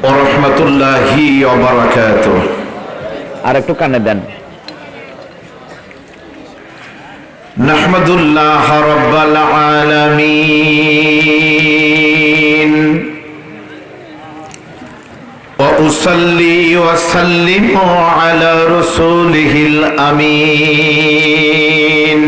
ওয়া রাহমাতুল্লাহি ওয়া বারাকাতুহু। আর একটু কানে দেন। নাহমাদুল্লাহ রাব্বাল আলামিন ওয়া উসাল্লি ওয়া সাল্লিমু আলা রাসূলিহিল আমিন।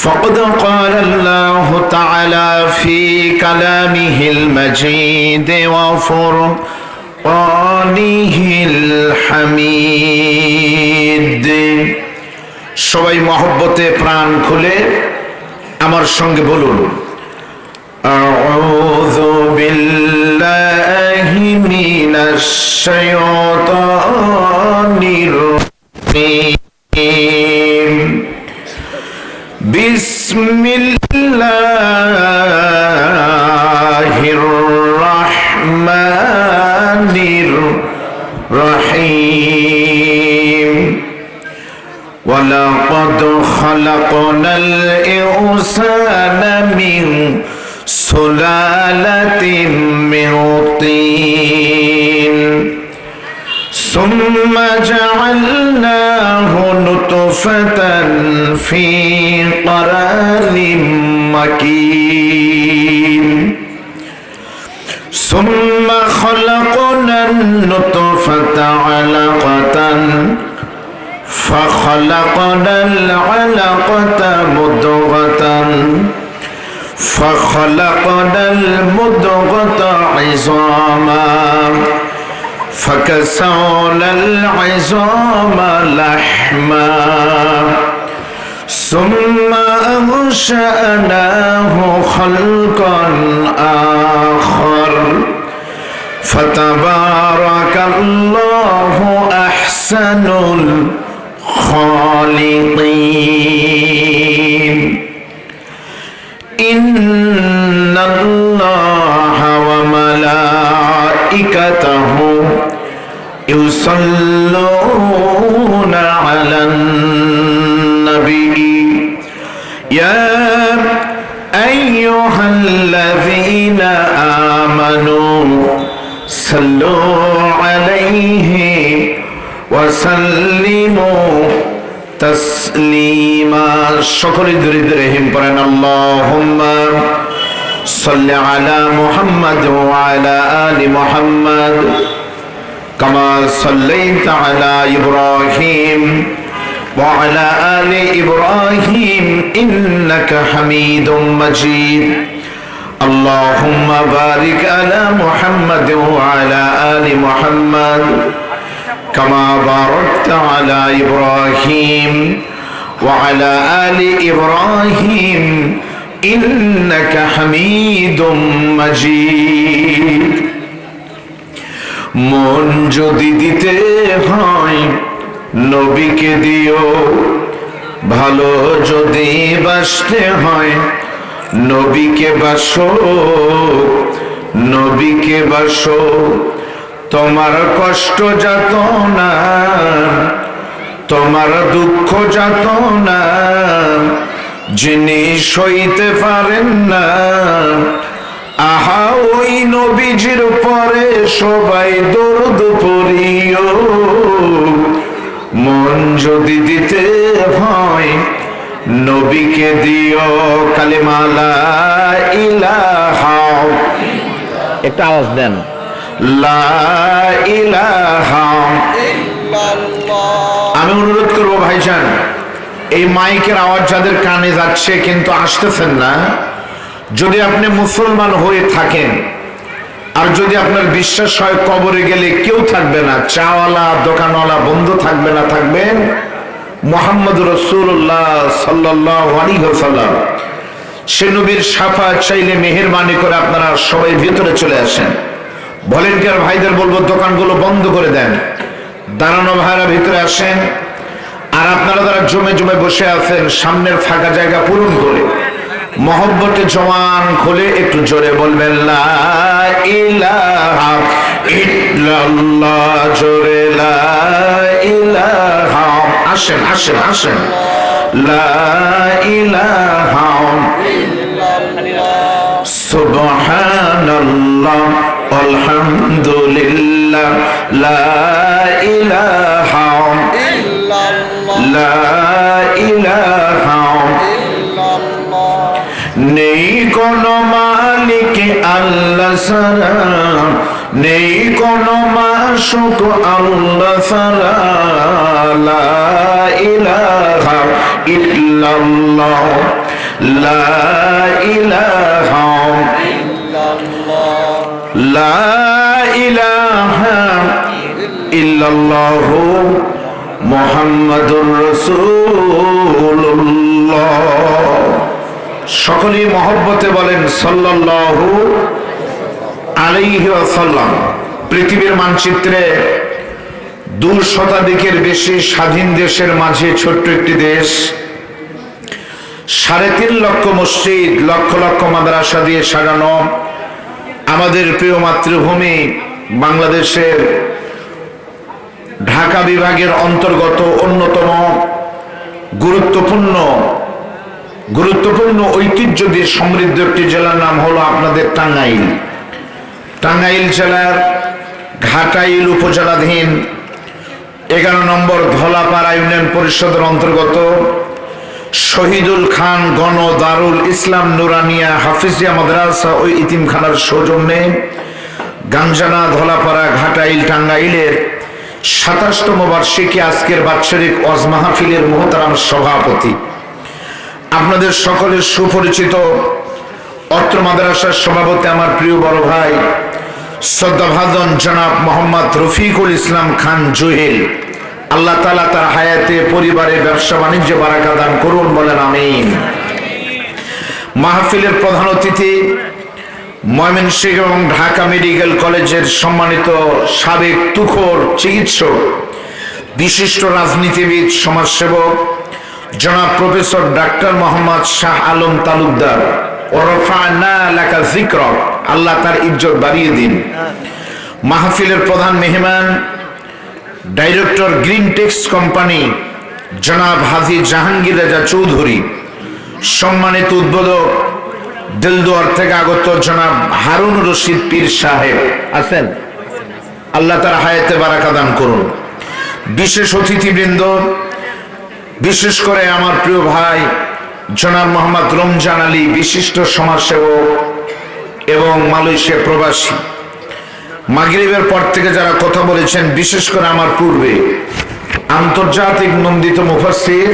فقد قال الله تعالى في كلامه المجيد وفرقانه الحميد। সবাই মহব্বতে প্রাণ খুলে আমার সঙ্গে বলুন, আউযু বিল্লাহি মিনাশ শাইতানির রাজীম। বিসমিল্লাহির রহমানির রহিম। ওয়ালাকাদ খালাকনাল ইনসানা মিন সুলালাতিন মিন তিন ثم جعلناه نطفة في قرار مكين ثم خلقنا النطفة علقة فخلقنا العلقة مضغة فخلقنا المضغة عظاما فكسونا العظام لحما ثم أنشأناه خلقا آخر فتبارك الله أحسن الخالقين. إن الله وملائكته يصلون على النبي يا أيها الذين آمنوا صلوا عليه وسلموا تسليما. সকলে ধীরে ধীরে হিম পড়েন, আল্লাহুম্মা সাল্লি আলা মুহাম্মাদ ওয়া আলা আলি মুহাম্মাদ كما صليت على إبراهيم وعلى آل إبراهيم إنك حميد مجيد. اللهم بارك على محمد وعلى آل محمد كما باركت على إبراهيم وعلى آل إبراهيم إنك حميد مجيد. মন যদি দিতে হয় নবীকে দিও, ভালো যদি বাসতে হয় নবীকে বাসো, নবীকে বাসো। তোমার কষ্ট যাতনা, তোমার দুঃখ যাতনা যিনি সইতে পারেন না, আহা ওই নবীজির পরে সবাই দরুদ পড়িও। মন যদি দিতে হয় নবীকে দিও, কালিমা লা ইলাহা, একটা আওয়াজ দেন, লা ইলাহা ইল্লাল্লাহ। আমি অনুরোধ করবো ভাইজান, এই মাইকের আওয়াজ যাদের কানে যাচ্ছে কিন্তু আসতেছেন না, যদি আপনি মুসলমান হয়ে থাকেন আর যদি আপনার বিশ্বাস হয় কবরে গেলে কেউ থাকবে না, চাওয়ালা দোকানওয়ালা বন্ধু থাকবে না, থাকবেন মুহাম্মদ রাসূলুল্লাহ সাল্লাল্লাহু আলাইহি ওয়াসাল্লাম। সে নবীর শাফাআত চাইলে মেহেরবানি করে আপনারা সবাই ভিতরে চলে আসেন। ভলেন্টিয়ার ভাইদের বলবো দোকানগুলো বন্ধ করে দেন, দাঁড়ানো ভাইরা ভিতরে আসেন। আর আপনারা যারা জমে জমে বসে আছেন সামনের ফাঁকা জায়গা পূরণ করে মহব্বতে জওয়ান খুলে একটু জোরে বলবেন লা ইলাহা ইল্লাল্লাহ, জোরে লা ইলাহা। আসেন আসেন আসেন, লা ইলাহা ইল্লাল্লাহ সুবহানাল্লাহ আলহামদুলিল্লাহ লা ইলাহা লা ইলাহা নেই কোনো মালিক আল্লাহ ছাড়া, নেই কোনো মাশুক আল্লাহ ছাড়া, লা ইলাহা ইল্লাল্লাহ লা ইলাহা লা ইলাহা ইল্লাল্লাহ মুহাম্মাদুর রাসূলুল্লাহ। সকলেই মহব্বতে বলেন সাল্লাল্লাহু আলাইহি ওয়াসাল্লাম। পৃথিবীর মানচিত্রে 2 শতাধিকের বেশি স্বাধীন দেশের মাঝে ছোট্ট একটি দেশ, 3.5 লক্ষ মসজিদ, লক্ষ লক্ষ মাদ্রাসা দিয়ে সাজানো আমাদের প্রিয় মাতৃভূমি বাংলাদেশের ঢাকা বিভাগের অন্তর্গত অন্যতম গুরুত্বপূর্ণ ঐতিহ্য দিয়ে সমৃদ্ধ একটি জেলার নাম হলো আপনাদের টাঙ্গাইল। টাঙ্গাইল জেলার ঘাটাইল উপজেলাধীন 11 নম্বর ধলাপাড়া ইউনিয়ন পরিষদের অন্তর্গত শহীদুল খান গণ দারুল ইসলাম নুরানিয়া হাফিজিয়া মাদ্রাসা ও ইতিমখানার সৌজন্যে গাঞ্জানা ধলাপাড়া ঘাটাইল টাঙ্গাইলের 27তম বার্ষিকী আজকের বাৎসরিক ওয়াজ মাহফিলের মুহতারাম সভাপতি, আপনাদের সকলের সুপরিচিত অত্র মাদ্রাসার সভাপতি আমার প্রিয় বড় ভাই শ্রদ্ধাভাজন জনাব মোহাম্মদ রফিকুল ইসলাম খান জুহেল, আল্লাহ তাআলা তার হায়াতে পরিবারে ব্যবসা বাণিজ্যে বারাকা দান করুন, বলেন আমিন। মাহফিলের প্রধান অতিথি ময়মনসিংহ এবং ঢাকা মেডিকেল কলেজের সম্মানিত সাবেক তুখোর চিকিৎসক, বিশিষ্ট রাজনীতিবিদ, সমাজসেবক জনাব প্রফেসর ডাক্তার মোহাম্মদ শাহ আলম তালুকদার, ওরফানা লাকা যিকরক, আল্লাহ তার ইজ্জত বাড়িয়ে দিন। মাহফিলের প্রধান মেহমান ডাইরেক্টর গ্রিন টেক্স কোম্পানি জনাব হাজী জাহাঙ্গীর রাজা চৌধুরী, সম্মানিত উদ্বোধক দিলদুয়ার থেকে আগত জনাব হারুন রশিদ পীর সাহেব আছেন, আল্লাহ তার হায়াতে বারাকা দান করুন। বিশেষ অতিথিবৃন্দ, বিশেষ করে আমার প্রিয় ভাই জনাব মোহাম্মদ রমজান আলী, বিশিষ্ট সমাজসেবক এবং মালয়েশিয়া প্রবাসী, মাগরিবের পর থেকে যারা কথা বলেছেন, বিশেষ করে আমার পূর্বে আন্তর্জাতিক নন্দিত মুফাসসির,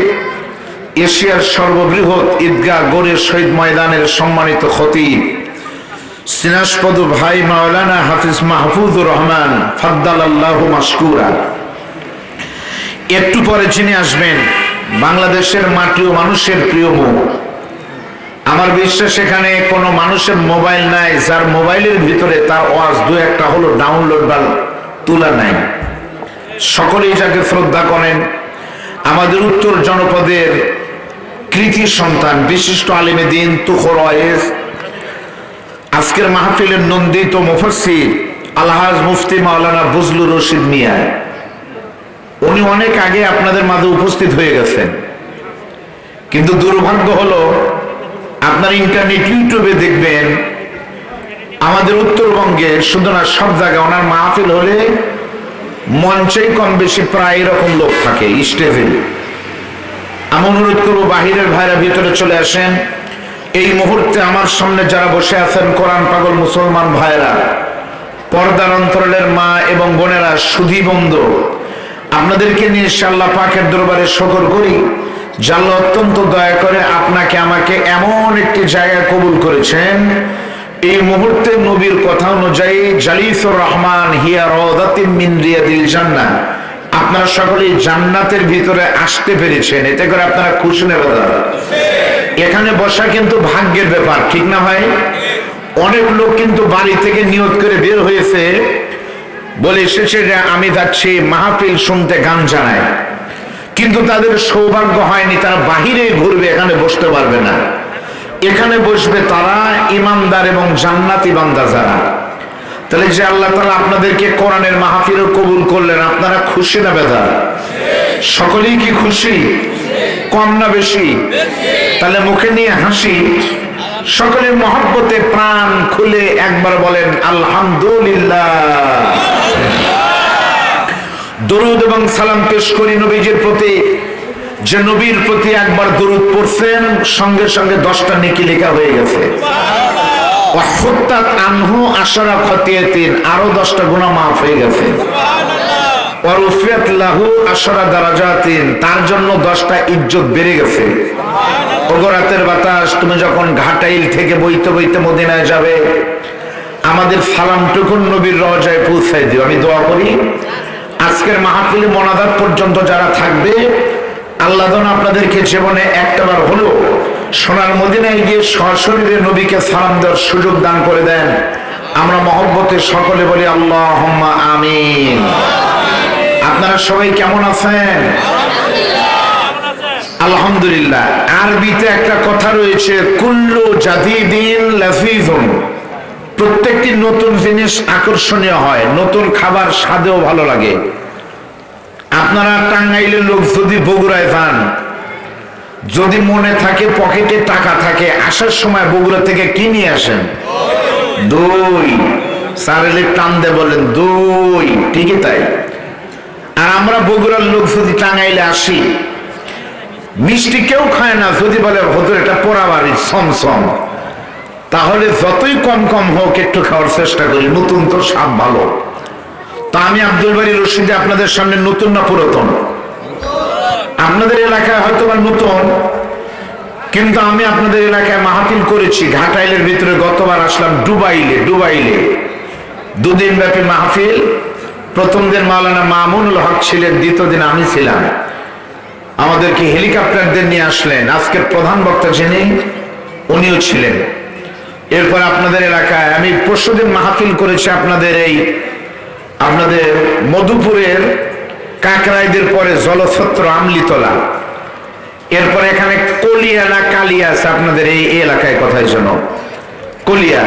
এশিয়ার সর্ববৃহৎ ঈদগাহ গড়ের শহীদ ময়দানের সম্মানিত খতিব সিনাসপদ ভাই মাওলানা হাফিজ মাহফুজুর রহমান ফাদ্দালাল্লাহু মাশকুরা, একটু পরে যিনি আসবেন বাংলাদেশের মাটি ও মানুষের প্রিয় মুখ। আমার বিশ্বাস এখানে কোনো মানুষের মোবাইল নাই যার মোবাইলের ভিতরে তার ওয়াজ 2-1টা হলো ডাউনলোড বা তোলা নাই। সকলেই যাকে শ্রদ্ধা করেন, আমাদের উত্তর জনপদের কৃতি সন্তান, বিশিষ্ট আলেমে দ্বীন তুখর ওয়াইজ, আজকের মাহফিলের নন্দিত মুফাসসির আলহাজ মুফতি মাওলানা বজলুর রশিদ মিয়া, উনি অনেক আগে আপনাদের মাঝে উপস্থিত হয়ে গেছেন, কিন্তু দুর্ভাগ্য হলো আপনার ইন্টারনেট ইউটিউবে দেখবেন আমাদের উত্তরবঙ্গে শুধু না সব জায়গায় ওনার মাহফিল হলে মঞ্চেই কম বেশি প্রায় এরকম লোক থাকে স্টেজে। আমি অনুরোধ করবো বাহিরের ভাইরা ভিতরে চলে আসেন। এই মুহূর্তে আমার সামনে যারা বসে আছেন কোরআন পাগল মুসলমান ভাইরা, পর্দার অন্তরালের মা এবং বোনেরা, সুধী বন্ধু, আপনাদেরকে নিয়ে আল্লাহ পাকের দরবারে শুকর করি যে আল্লাহ অত্যন্ত দয়া করে আপনাকে আমাকে এমন একটি জায়গায় কবুল করেছেন। এই মুহূর্তে নবীর কথা অনুযায়ী জালিসুর রহমান হিয়া রাওদাতিন মিন রিয়াদিল জান্নাহ, আপনারা সকলেই জান্নাতের ভিতরে আসতে পেরেছেন, এতে করে আপনারা খুশি নেবেন। এখানে বসা কিন্তু ভাগ্যের ব্যাপার, ঠিক না ভাই? অনেক লোক কিন্তু বাড়ি থেকে নিয়ত করে বের হয়েছে, বলে এসেছে যে আমি যাচ্ছি মাহফিল শুনতে, গান জানায়, কিন্তু তাদের সৌভাগ্য হয়নি, তারা বাহিরে ঘুরবে, এখানে বসতে পারবে না। এখানে বসবে তারা ইমানদার এবং জান্নাতি বান্দা যারা। তাহলে যে আল্লাহ তাআলা আপনাদেরকে কোরআনের মাহফিল কবুল করলেন, আপনারা খুশি না বেজার? সকলেই কি খুশি? কম না বেশি? তাহলে মুখে নিয়ে হাসি, সকলে মহব্বতে প্রাণ খুলে একবার বলেন আলহামদুলিল্লাহ। দরুদ এবং সালাম পেশ করি নবীজির প্রতি। যে নবীর প্রতি একবার দরুদ পড়ছেন সঙ্গে সঙ্গে 10টা নেকি লেখা হয়ে গেছে। ওয়াহুত্তাত আনহু আশারা খতিয়াতিন, আরো 10টা গুনাহ মাফ হয়ে গেছে। ওয়ারুফিয়াত লাহু আশারা দারাজাতিন, তার জন্য 10টা ইজ্জত বেড়ে গেছে। ওগো রাতের বাতাস, তুমি যখন ঘাটাইল থেকে বইতে বইতে মদিনায় যাবে, আমাদের সালামটুকুন নবীর রওজায় পৌঁছাই দিও। আমি দোয়া করি আজকের মাহফিলে মোনাজাত পর্যন্ত যারা থাকবে, আল্লাহ যেন আপনাদেরকে জীবনে একটাবার হলো সোনার মদিনায় গিয়ে সশরীরে নবীকে সালাম দেওয়ার সুযোগ দান করে দেন। আমরা মহব্বতে সকলে বলি আল্লাহুম্মা আমিন। আপনারা সবাই কেমন আছেন? আলহামদুলিল্লাহ। আরবিতে একটা কথা রয়েছে, কুল্লু জাদিদিন লাযীযুন, প্রত্যেকটি নতুন জিনিস আকর্ষণীয় হয়, নতুন খাবার স্বাদেও ভালো লাগে। আপনারা টাঙ্গাইলের লোক যদি বগুড়ায় যান, যদি মনে থাকে পকেটে টাকা থাকে, আসার সময় বগুড়া থেকে কি নিয়ে আসেন? দই। সারেলে টান দে বলেন দই, ঠিকই তাই। আর আমরা বগুড়ার লোক যদি টাঙ্গাইলে আসি, মিষ্টি কেউ খায় না, যদি বলে হুজুর এটা পোড়া বাড়ি সমসম, তাহলে যতই কম কম হোক একটু খাওয়ার চেষ্টা করি, নতুন তো স্বাদ ভালো। তা আমি আব্দুল বারী রশিদী আপনাদের সামনে নতুন না পুরাতন? আপনাদের এলাকায় হয়তো বা নতুন, কিন্তু আমি আপনাদের এলাকায় মাহফিল করেছি ঘাটাইলের ভিতরে। গতবার আসলাম ডুবাইলে 2 দিন ব্যাপী মাহফিল। প্রথম দিন মাওলানা মামুনুল হক ছিলেন, দ্বিতীয় দিন আমি ছিলাম। আমাদেরকে হেলিকপ্টার দিয়ে নিয়ে আসলেন। আজকের প্রধান বক্তা যিনি, উনিও ছিলেন। এরপর আপনাদের এলাকায় আমি পরশুদিন মাহফিল করেছি আপনাদের মধুপুরের কাকরাইদের পরে জলছত্র আমলিতলা, এরপর এখানে কলিয়া না কালিয়া আছে আপনাদের এই এলাকায়, কথাই শোনো কলিয়া,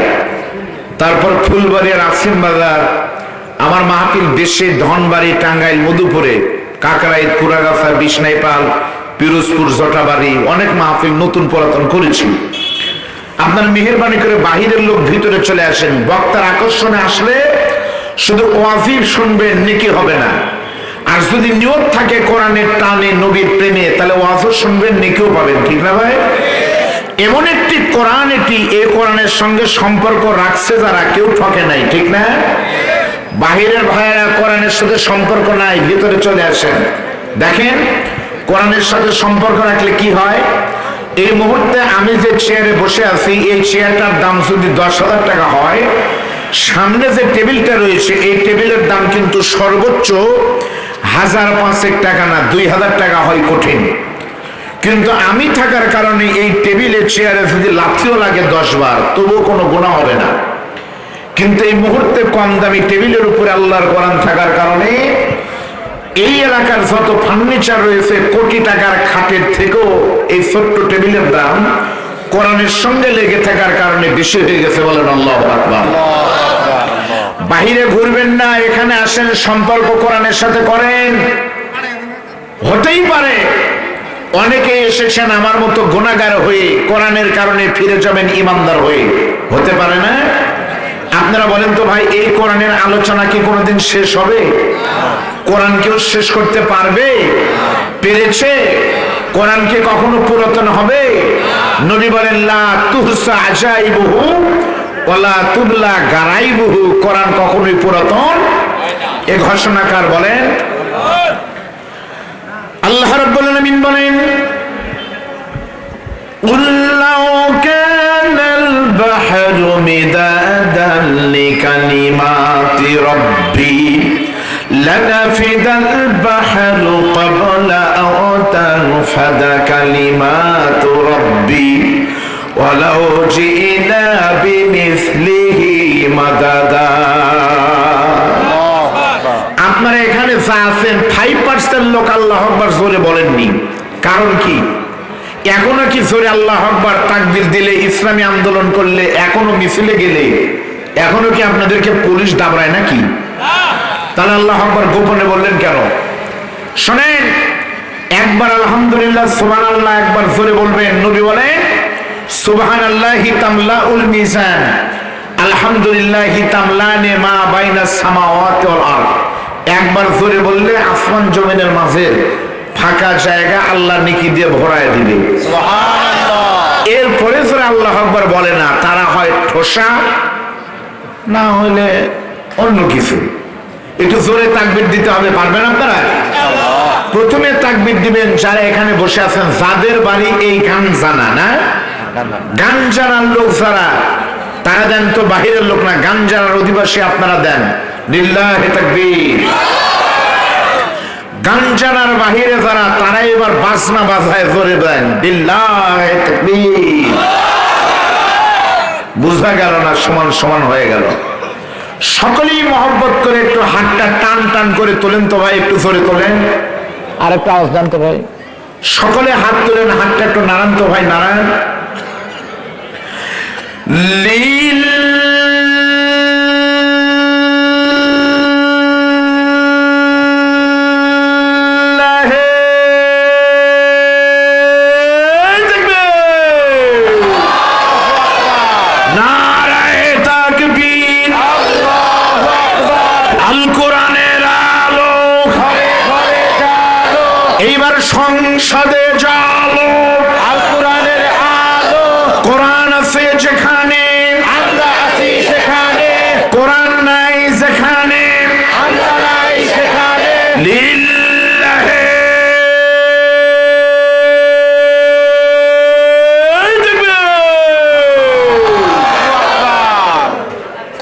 তারপর ফুলবাড়িয়ার আসিম বাজার। আমার মাহফিল বেশি ধনবাড়ি, টাঙ্গাইল, মধুপুরে, কাকরাইল, কুড়াগাছা, বিষ্ণাইপাল, পিরোজপুর, জটাবাড়ি, অনেক মাহফিল নতুন পুরাতন করেছি। আপনার মেহেরবানি করে বাহিরের লোক ভিতরে চলে আসেন। বক্তার আকর্ষণে আসলে শুধু ওয়াজিব শুনবেন, নেকি হবে না। আর যদি নিয়ত থাকে কোরআনের টানে, নবীর প্রেমে, তাহলে ওয়াজও শুনবেন, নেকিও পাবেন, ঠিক না ভাই? এমন একটি কোরআন, এই কোরআনের সঙ্গে সম্পর্ক রাখছে যারা, কেউ ঠকে নাই, ঠিক না? বাহিরের ভাইয়েরা কোরআনের সাথে সম্পর্ক নাই, ভিতরে চলে আসেন। দেখেন কোরআনের সাথে সম্পর্ক রাখলে কি হয়। এই মুহূর্তে আমি যে চেয়ারে বসে আছি, এই চেয়ারটার দাম যদি 10,000 টাকা হয়, সামনে যে টেবিলটা রয়েছে এই টেবিলের দাম কিন্তু সর্বোচ্চ 1,500 টাকা না, 2,000 টাকা হয় কঠিন। কিন্তু আমি থাকার কারণে এই টেবিলে চেয়ারে যদি লাথিও লাগে 10 বার, তবুও কোনো গুনাহ হবে না। কিন্তু এই মুহূর্তে কম দামি টেবিলের উপরে আল্লাহর কোরআন থাকার কারণে এই এলাকার যত ফার্নিচার রয়েছে, কোটি টাকার খাটের থেকেও এই ছোট্ট টেবিলের দাম কোরআনের সঙ্গে লেগে থাকার কারণে বেশি হয়ে গেছে। বলেন আল্লাহু আকবার। বাহিরে ঘুরবেন না, এখানে আসেন, সম্পর্ক কোরআনের সাথে করেন। হতেই পারে অনেকে এসেছেন আমার মতো গুনাহগার হয়ে, কোরআনের কারণে ফিরে যাবেন ইমানদার হয়ে, হতে পারে না? আপনারা বলেন তো ভাই, এই কোরআনের আলোচনা কি কোনোদিন শেষ হবে? কোরআন কেউ শেষ করতে পারবে? পেরেছে? কোরআন কি কখনো পুরাতন হবে? নবী বলেন লা তুহসা আজাইবুহু ওয়ালা তুবলা গারাইবুহু, কোরআন কখনোই পুরাতন। এ ঘোষণাকার বলেন আল্লাহ রাব্বুল আলামিন বলেন উল্লাউ কানাল বাহরু মিদাদান লিকালিমাতি রাব্বি লানাফিদাল বাহরু ক্বাবলা আন তানফাদা কালিমাতু রাব্বি ওয়ালাউ জিনা বিমিসলিহি মাদাদা। আপনারা এখানে যা আছেন 5% লোক আল্লাহু আকবার জোরে বলেননি। কারণ কি? এখনো কি জোরে আল্লাহু আকবার তাকবীর দিলে, ইসলামী আন্দোলন করলে, এখনো মিছিলে গেলে, এখনো কি আপনাদেরকে পুলিশ দাবড়ায় নাকি? তাহলে আল্লাহু আকবার গোপনে বললেন কেন? শোনেন, একবার আলহামদুলিল্লাহ সুবহানাল্লাহ একবার জোরে বলবেন। নবী বলেন সুবহানাল্লাহি তামলাউল মিজান, আলহামদুলিল্লাহি তামলানে মা বাইনাস সামাওয়াতি ওয়াল আরদ। একবার জোরে বললে আসমান জমিনের মাঝে ফাঁকা জায়গা আল্লাহ নেকি দিয়ে ভরায় দিবে। সুবহানাল্লাহ। এরপরে যারা আল্লাহু আকবার বলে না, তারা হয় ঠোসা, না হলে অন্য কিছু। একটু জোরে তাকবীর দিতে হবে, পারবেন আপনারা? প্রথমে তাকবীর দিবেন যারা এখানে বসে আছেন, যাদের বাড়ি এই গান জানা না, গান জানার লোক যারা, তারা দেন তো, বাহিরের লোক না, গান জানার অধিবাসী আপনারা দেন। লিল্লাহি তাকবীর। গান জানার বাহিরে যারা, তারা এবার বাজনা বাজায় জোরে দেন লিল্লাহি তাকবীর। বুঝা গেল না? সমান সমান হয়ে গেল। সকলেই মহব্বত করে একটু হাতটা টান টান করে তোলেন তো ভাই, একটু জোরে তোলেন। আর একটা আওয়াজ দেন তো ভাই। সকলে হাত তোলেন, হাতটা একটু নাড়ান তো ভাই, নাড়ান। এইবার সংসদে জালো, আল কোরআনের আলো। কোরআন আছে যেখানে, আমরা আছি সেখানে। কোরআন নাই যেখানে, আমরা নাই সেখানে। লিল্লাহি তাকবীর।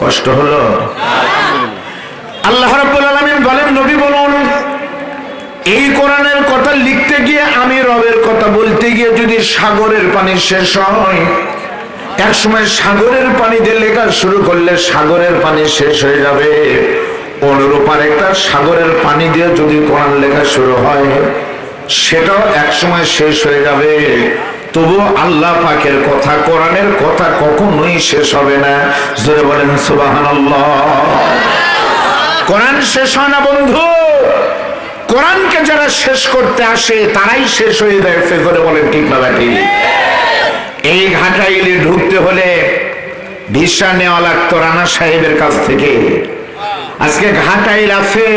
কষ্ট হলো? আল্লাহ রাব্বুল আলামিন বলেন, নবী বলুন, এই কোরআনের কথা লিখতে গিয়ে, আমি রবের কথা বলতে গিয়ে যদি সাগরের পানি শেষ হয়, এক সময় সাগরের পানি দিয়ে লেখা শুরু করলে সাগরের পানি শেষ হয়ে যাবে। অনুরূপ একটা সাগরের পানি দিয়ে যদি কোরআন লেখা শুরু হয়, সেটাও এক সময় শেষ হয়ে যাবে। তবু আল্লাহ পাকের কথা, কোরআনের কথা কখনোই শেষ হবে না। জোরে বলেন সুবহানাল্লাহ। কোরআন শেষ হয় না বন্ধু। কোরআনকে যারা শেষ করতে আসে, তারাই শেষ হয়ে যায়। করে বলেন ঠিক না ঠিক? এই ঘাটাইলে ঢুকতে হলে ভিসা নেওয়া লাগতো রানা সাহেবের কাছ থেকে। আজকে ঘাটাইল আছে,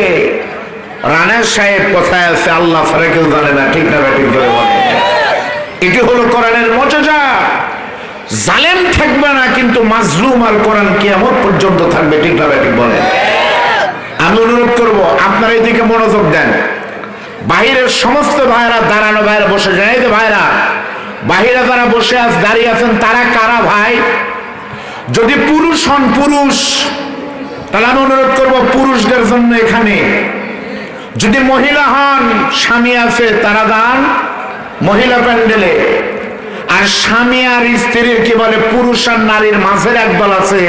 রানা সাহেব কোথায় আছে আল্লাহ ছাড়া কেউ জানে না। ঠিক না ঠিক? করে বলেন। এটি হলো কোরআনের মর্যাদা। জালেম থাকবে না, কিন্তু মাজলুম আর কোরআন কিয়ামত পর্যন্ত থাকবে। ঠিক না ঠিক? বলেন। আমি অনুরোধ করবো আপনারা এদিকে মনোযোগ দেন। বাহিরের সমস্ত ভাইরা, দাঁড়ানো ভাইরা বসে যায়, এই যে ভাইরা বাহিরে যারা বসে দাঁড়িয়ে আছেন, তারা কারা ভাই? যদি পুরুষ হন, পুরুষ, তাহলে আমি অনুরোধ করবো পুরুষদের জন্য এখানে। যদি মহিলা হন, স্বামী আছে, তারা দান মহিলা প্যান্ডেলে। আর স্বামী আর স্ত্রীর কি বলে, পুরুষ আর নারীর মাঝের একদল আছে,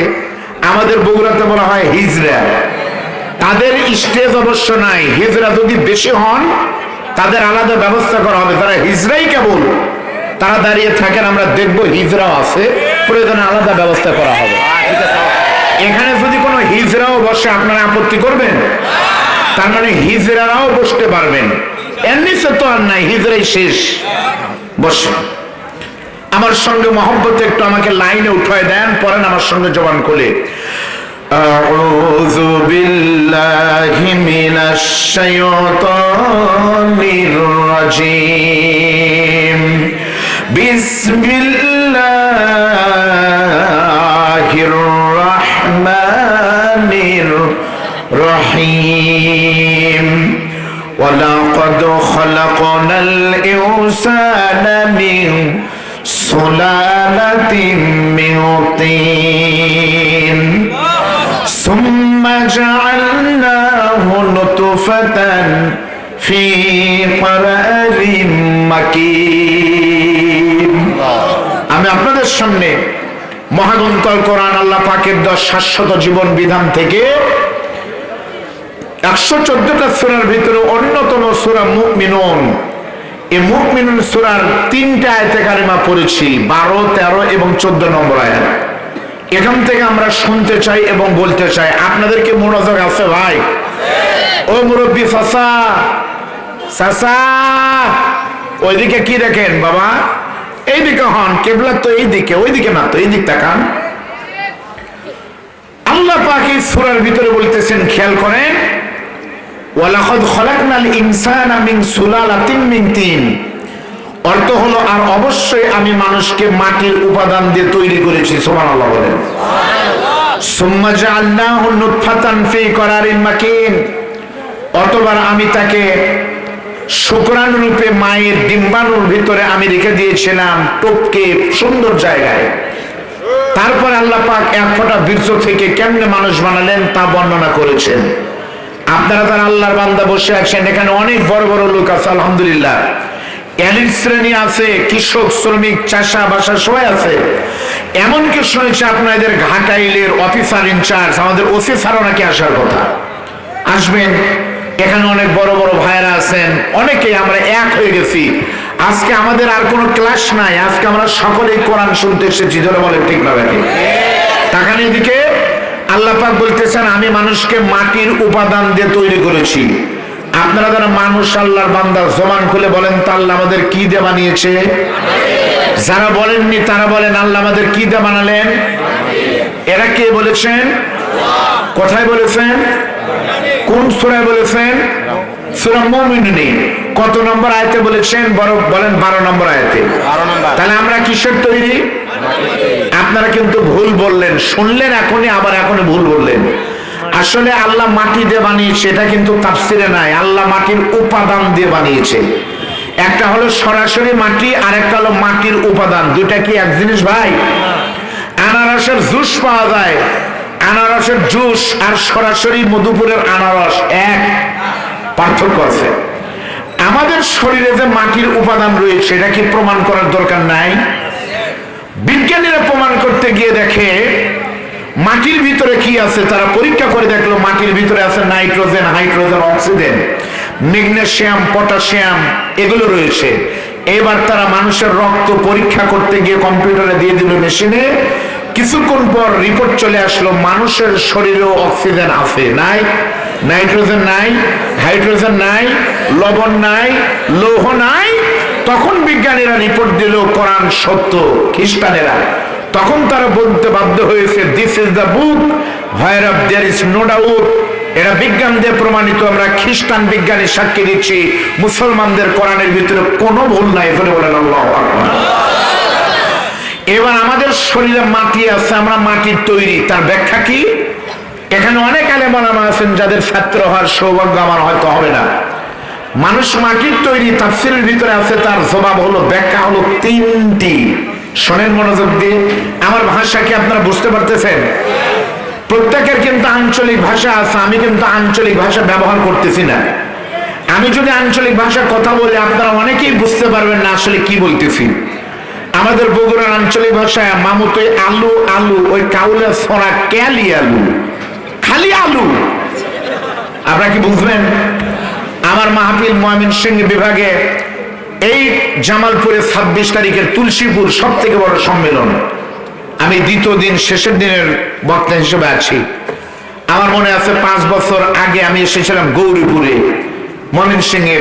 আমাদের বগুড়াতে বলা হয় হিজড়া। তাদের স্টেজ অবশ্য নাই। হিজড়া যদি বেশি হন, তাদের আলাদা ব্যবস্থা করা হবে। তারা হিজড়াই কেবল, তারা দাঁড়িয়ে থাকেন, আমরা দেখবো হিজড়াও আছে, প্রয়োজনে আলাদা ব্যবস্থা করা হবে। এখানে যদি কোনো হিজড়াও বসে, আপনারা আপত্তি করবেন? তার মানে হিজড়ারাও বসতে পারবেন। এর নিচে তো আর নাই, হিজড়াই শেষ। বসে আমার সঙ্গে মহব্বতে একটু আমাকে লাইনে উঠায় দেন, পরেন আমার সঙ্গে জবান খুলে। أعوذ بالله من الشيطان الرجيم بسم الله الرحمن الرحيم ولقد خلقنا الإنسان من سلالة من طين ثم جعلناه نطفة في قرار مكين। আমি আপনাদের সামনে মহাগ্রন্থ কোরআন আল্লাহ পাকের 10 শাশ্বত জীবন বিধান থেকে 114টা সূরার ভিতরে অন্যতম সূরা মুমিনুন। এই মুমিনুন সূরার 3টা আয়াতে কারিমা পড়েছি, 12, 13 এবং 14 নম্বর আয়াত। এখান থেকে আমরা শুনতে চাই এবং বলতে চাই। আপনাদেরকে মনোযোগ আছে ভাই? ও মুরব্বী চাচা, চাচা ওইদিকে কি দেখেন বাবা? এইদিকে হন, কেবলা তো এইদিকে, ওইদিকে না তো, এইদিক তাকান। আল্লাহ পাক এই সূরার ভিতরে বলতেছেন, খেয়াল করেন, ওয়ালাকাদ খলাকনাল ইনসানা মিন সুলালাতিন মিন তিন। অর্থ হলো, আর অবশ্যই আমি মানুষকে মাটির উপাদান দিয়ে তৈরি করেছি। সুবহানাল্লাহ বলেন। সুম্মা জাআলনাহু নুতফাতান ফি করারিন মাকিন। অতঃপর আমি তাকে শুক্রাণু রূপে মায়ের ডিম্বাণুর ভিতরে আমি রেখে দিয়েছিলাম, টপকে সুন্দর জায়গায়। তারপর আল্লাহ পাক এক ফোঁটা বীর্য থেকে কেমনে মানুষ বানালেন তা বর্ণনা করেছেন। আপনারা যারা আল্লাহর বান্দা বসে আছেন, এখানে অনেক বড় বড় লোক আছে আলহামদুলিল্লাহ। এলিট শ্রেণী আছে, কৃষক, শ্রমিক, চাষা বাসা সবাই আছে। এমনকি শুনেছি আপনাদের ঘাটাইলের অফিসার ইনচার্জ আমাদের ওসি স্যারও নাকি আসার কথা, আসবেন। এখানে অনেক বড় বড় ভাইরা আছেন, অনেকেই আমরা এক হয়ে গেছি। আজকে আমাদের আর কোনো ক্লাস নাই, আজকে আমরা সকলেই কোরআন শুনতে এসেছি। যারা বলেন ঠিক না নাকি? তাকান এদিকে, আল্লাহ পাক বলতেছেন, আমি মানুষকে মাটির উপাদান দিয়ে তৈরি করেছি। আপনারা যারা মানুষ আল্লাহর বান্দা, জবান খুলে বলেন তো, আল্লাহ আমাদের কি দিয়ে বানিয়েছে? যারা বলেননি তারা বলেন, আল্লাহ আমাদের কি দিয়ে বানালেন? এরা কে বলেছেন? কোথায় বলেছেন? কোন সূরায় বলেছেন? সূরা মুমিনুনে। কত নম্বর আয়াতে বলেছেন? বলেন 12 নম্বর আয়াতে। তাহলে আমরা কিসের তৈরি? আপনারা কিন্তু ভুল বললেন, শুনলেন এখনই, আবার এখনই ভুল বললেন। আসলে আল্লাহ মাটি দিয়ে বানিয়েছে, এটা কিন্তু তাফসিরে নাই। আল্লাহ মাটির উপাদান দিয়ে বানিয়েছে। একটা হলো সরাসরি মাটি, আর একটা হলো মাটির উপাদান। দুইটা কি এক জিনিস ভাই? আনারসের জুস পাওয়া যায়, আনারসের জুস আর সরাসরি মধুপুরের আনারস এক, পার্থক্য আছে। আমাদের শরীরে যে মাটির উপাদান রয়েছে, এটা কি প্রমাণ করার দরকার নাই? বিজ্ঞানীরা প্রমাণ করতে গিয়ে দেখে মাটির ভিতরে কি আছে, তারা পরীক্ষা করে দেখলো মাটির ভিতরে আছে nitrogen, hydrogen, oxygen, magnesium, potassium, এগুলো রয়েছে। এবার তারা মানুষের রক্ত পরীক্ষা করতে গিয়ে কম্পিউটারে দিয়ে দিল মেশিনে। কিছুক্ষণ পর রিপোর্ট চলে আসলো, মানুষের শরীরেও অক্সিজেন আছে, নাই, নাইট্রোজেন নাই, হাইড্রোজেন নাই, লবণ নাই, লৌহ নাই। তখন বিজ্ঞানীরা রিপোর্ট দিল কোরআন সত্য। খ্রিস্টানেরা তখন তারা বলতে বাধ্য হয়েছে, this is the book where there is no doubt. এরা বিজ্ঞান দিয়ে প্রমাণিত। আমরা খ্রিস্টান বিজ্ঞানী সাক্ষী দিচ্ছি, মুসলমানদের কোরআনের ভিতরে কোনো ভুল নাই। এখানে বলেন আল্লাহু আকবার। এবার আমাদের শরীরে মাটি আছে, আমরা মাটির তৈরি, তার ব্যাখ্যা কি? এখানে অনেক আলেম ওলামা আছেন যাদের ছাত্র হওয়ার সৌভাগ্য আমার হয়তো হবে না। মানুষ মাটির তৈরি তাফসীরের ভিতরে আছে, তার জবাব হলো, ব্যাখ্যা হলো তিনটি। শোনেন মনোযোগ দিয়ে, আমার ভাষা কি আপনারা বুঝতে পারতেছেন? প্রত্যেকের কিন্তু আঞ্চলিক ভাষা আছে, আমি কিন্তু আঞ্চলিক ভাষা ব্যবহার করতেছি না। আমি যদি আঞ্চলিক ভাষার কথা বলি, আপনারা অনেকেই বুঝতে পারবেন না আসলে কি বলতেছি। আমাদের বগুড়ার আঞ্চলিক ভাষায় মামুতই আলু, আলু, ওই কাউলে ছড়া ক্যালি আলু, খালি আলু। আপনারা কি বুঝবেন? আমার মাহফিল ময়মনসিংহ বিভাগে এই জামালপুরে 26 তারিখের তুলসীপুর সব থেকে বড় সম্মেলন। আমি দ্বিতীয় দিন, শেষের দিনের বক্তা হিসেবে আছি। আমার মনে আছে 5 বছর আগে আমি এসেছিলাম গৌরীপুরে, ময়মনসিংহে।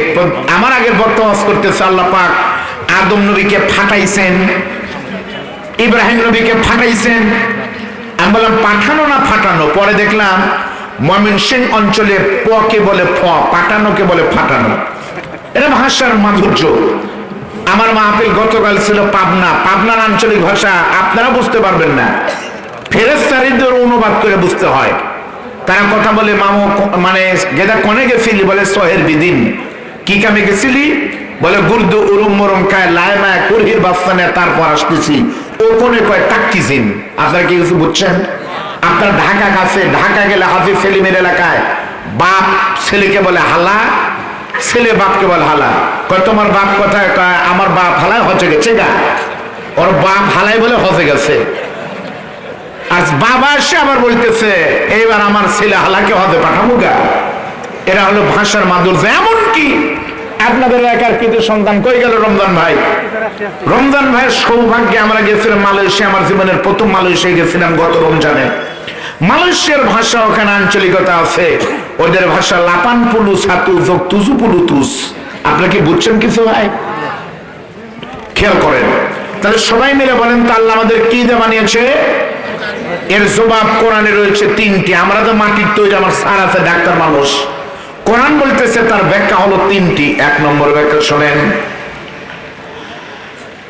আমার আগের বক্তা ওয়াজ করতেছে, আল্লাহ পাক আদম নবীকে ফাটাইছেন, ইব্রাহিম নবীকে ফাটাইছেন। আমি বললাম পাঠানো না ফাটানো? পরে দেখলাম ময়মনসিংহ অঞ্চলে প কে বলে ফ, পাঠানোকে বলে ফাটানো। এটা ভাষার মাধুর্য। আমার মাহফিল গতকাল ছিল পাবনা, পাবনার আঞ্চলিক ভাষা আপনারা বুঝতে পারবেন না, ফেরেশতাদের অনুবাদ করে বুঝতে হয়। তারা কথা বলে, মামু মানে গেদা কোনে গেছিলি? বলে সহের বিদিন। কি কামে গেছিলি? বলে গুরদু উরুম মরম খায় লায়মা কুরহির বাস্তানে, তারপর আসতেছি। ও কোনে কয় টাক্কিছিন। আপনারা কি কিছু বুঝছেন? আপনার ঢাকা কাছে, ঢাকা গেলে হাজী সেলিমের এলাকায় বাপ ছেলেকে বলে হালা, ছেলে বাপকে বলে হালা। কয় তোমার বাপ কোথায়? কয় আমার বাপ হালায় হজে গেছে গা। ওর বাপ হালাই বলে হজে গেছে। আজ বাবা এসে আবার বলতেছে, এইবার আমার ছেলে হালাকে হজে পাঠাবো গা। এরা হলো ভাষার মাধুর্য। এমনকি আপনাদের এলাকার কৃতি সন্তান কই গেল রমজান ভাই? রমজান ভাইয়ের সৌভাগ্যে আমরা গেছিলাম মালয়েশিয়া। আমার জীবনের প্রথম মালয়েশিয়া গেছিলাম গত রমজানে। মালয়েশিয়ার ভাষা, ওখানে আঞ্চলিকতা আছে। ওদের ভাষা লাপান পুলু সাতু যোগ তুজু পুলু তুস। আপনারা কি বুঝছেন কিছু ভাই? খেয়াল করেন, তাহলে সবাই মিলে বলেন তো আল্লাহ আমাদের কি দিয়ে বানিয়েছে? এর জবাব কোরআনে রয়েছে তিনটি। আমরা তো মাটির তৈরি, আমার স্যার আছে ডাক্তার মানুষ, কোরআন বলতেছে তার ব্যাখ্যা হলো তিনটি। এক নম্বর ব্যাখ্যা শোনেন,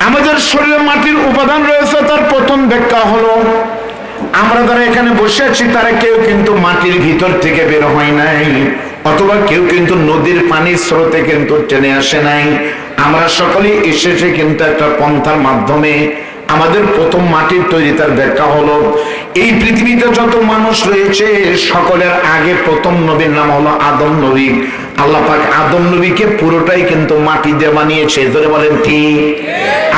আমাদের শরীরে মাটির উপাদান রয়েছে, তার প্রথম ব্যাখ্যা হলো আমরা যারা এখানে বসে আছি তারা কেউ কিন্তু মাটির ভিতর থেকে বের হয় নাই, অথবা কেউ কিন্তু নদীর পানির স্রোতে কিন্তু টেনে আসে নাই। আমরা সকলেই এসেছে কিন্তু একটা পন্থার মাধ্যমে। আমাদের প্রথম মাটির তৈরি, তার ব্যাখ্যা হলো এই পৃথিবীতে যত মানুষ রয়েছে সকলের আগে প্রথম নবীর নাম হলো আদম নবী। আল্লাহ পাক আদম নবীকে পুরোটাই কিন্তু মাটি দিয়ে বানিয়েছে। ধরে বলেন ঠিক?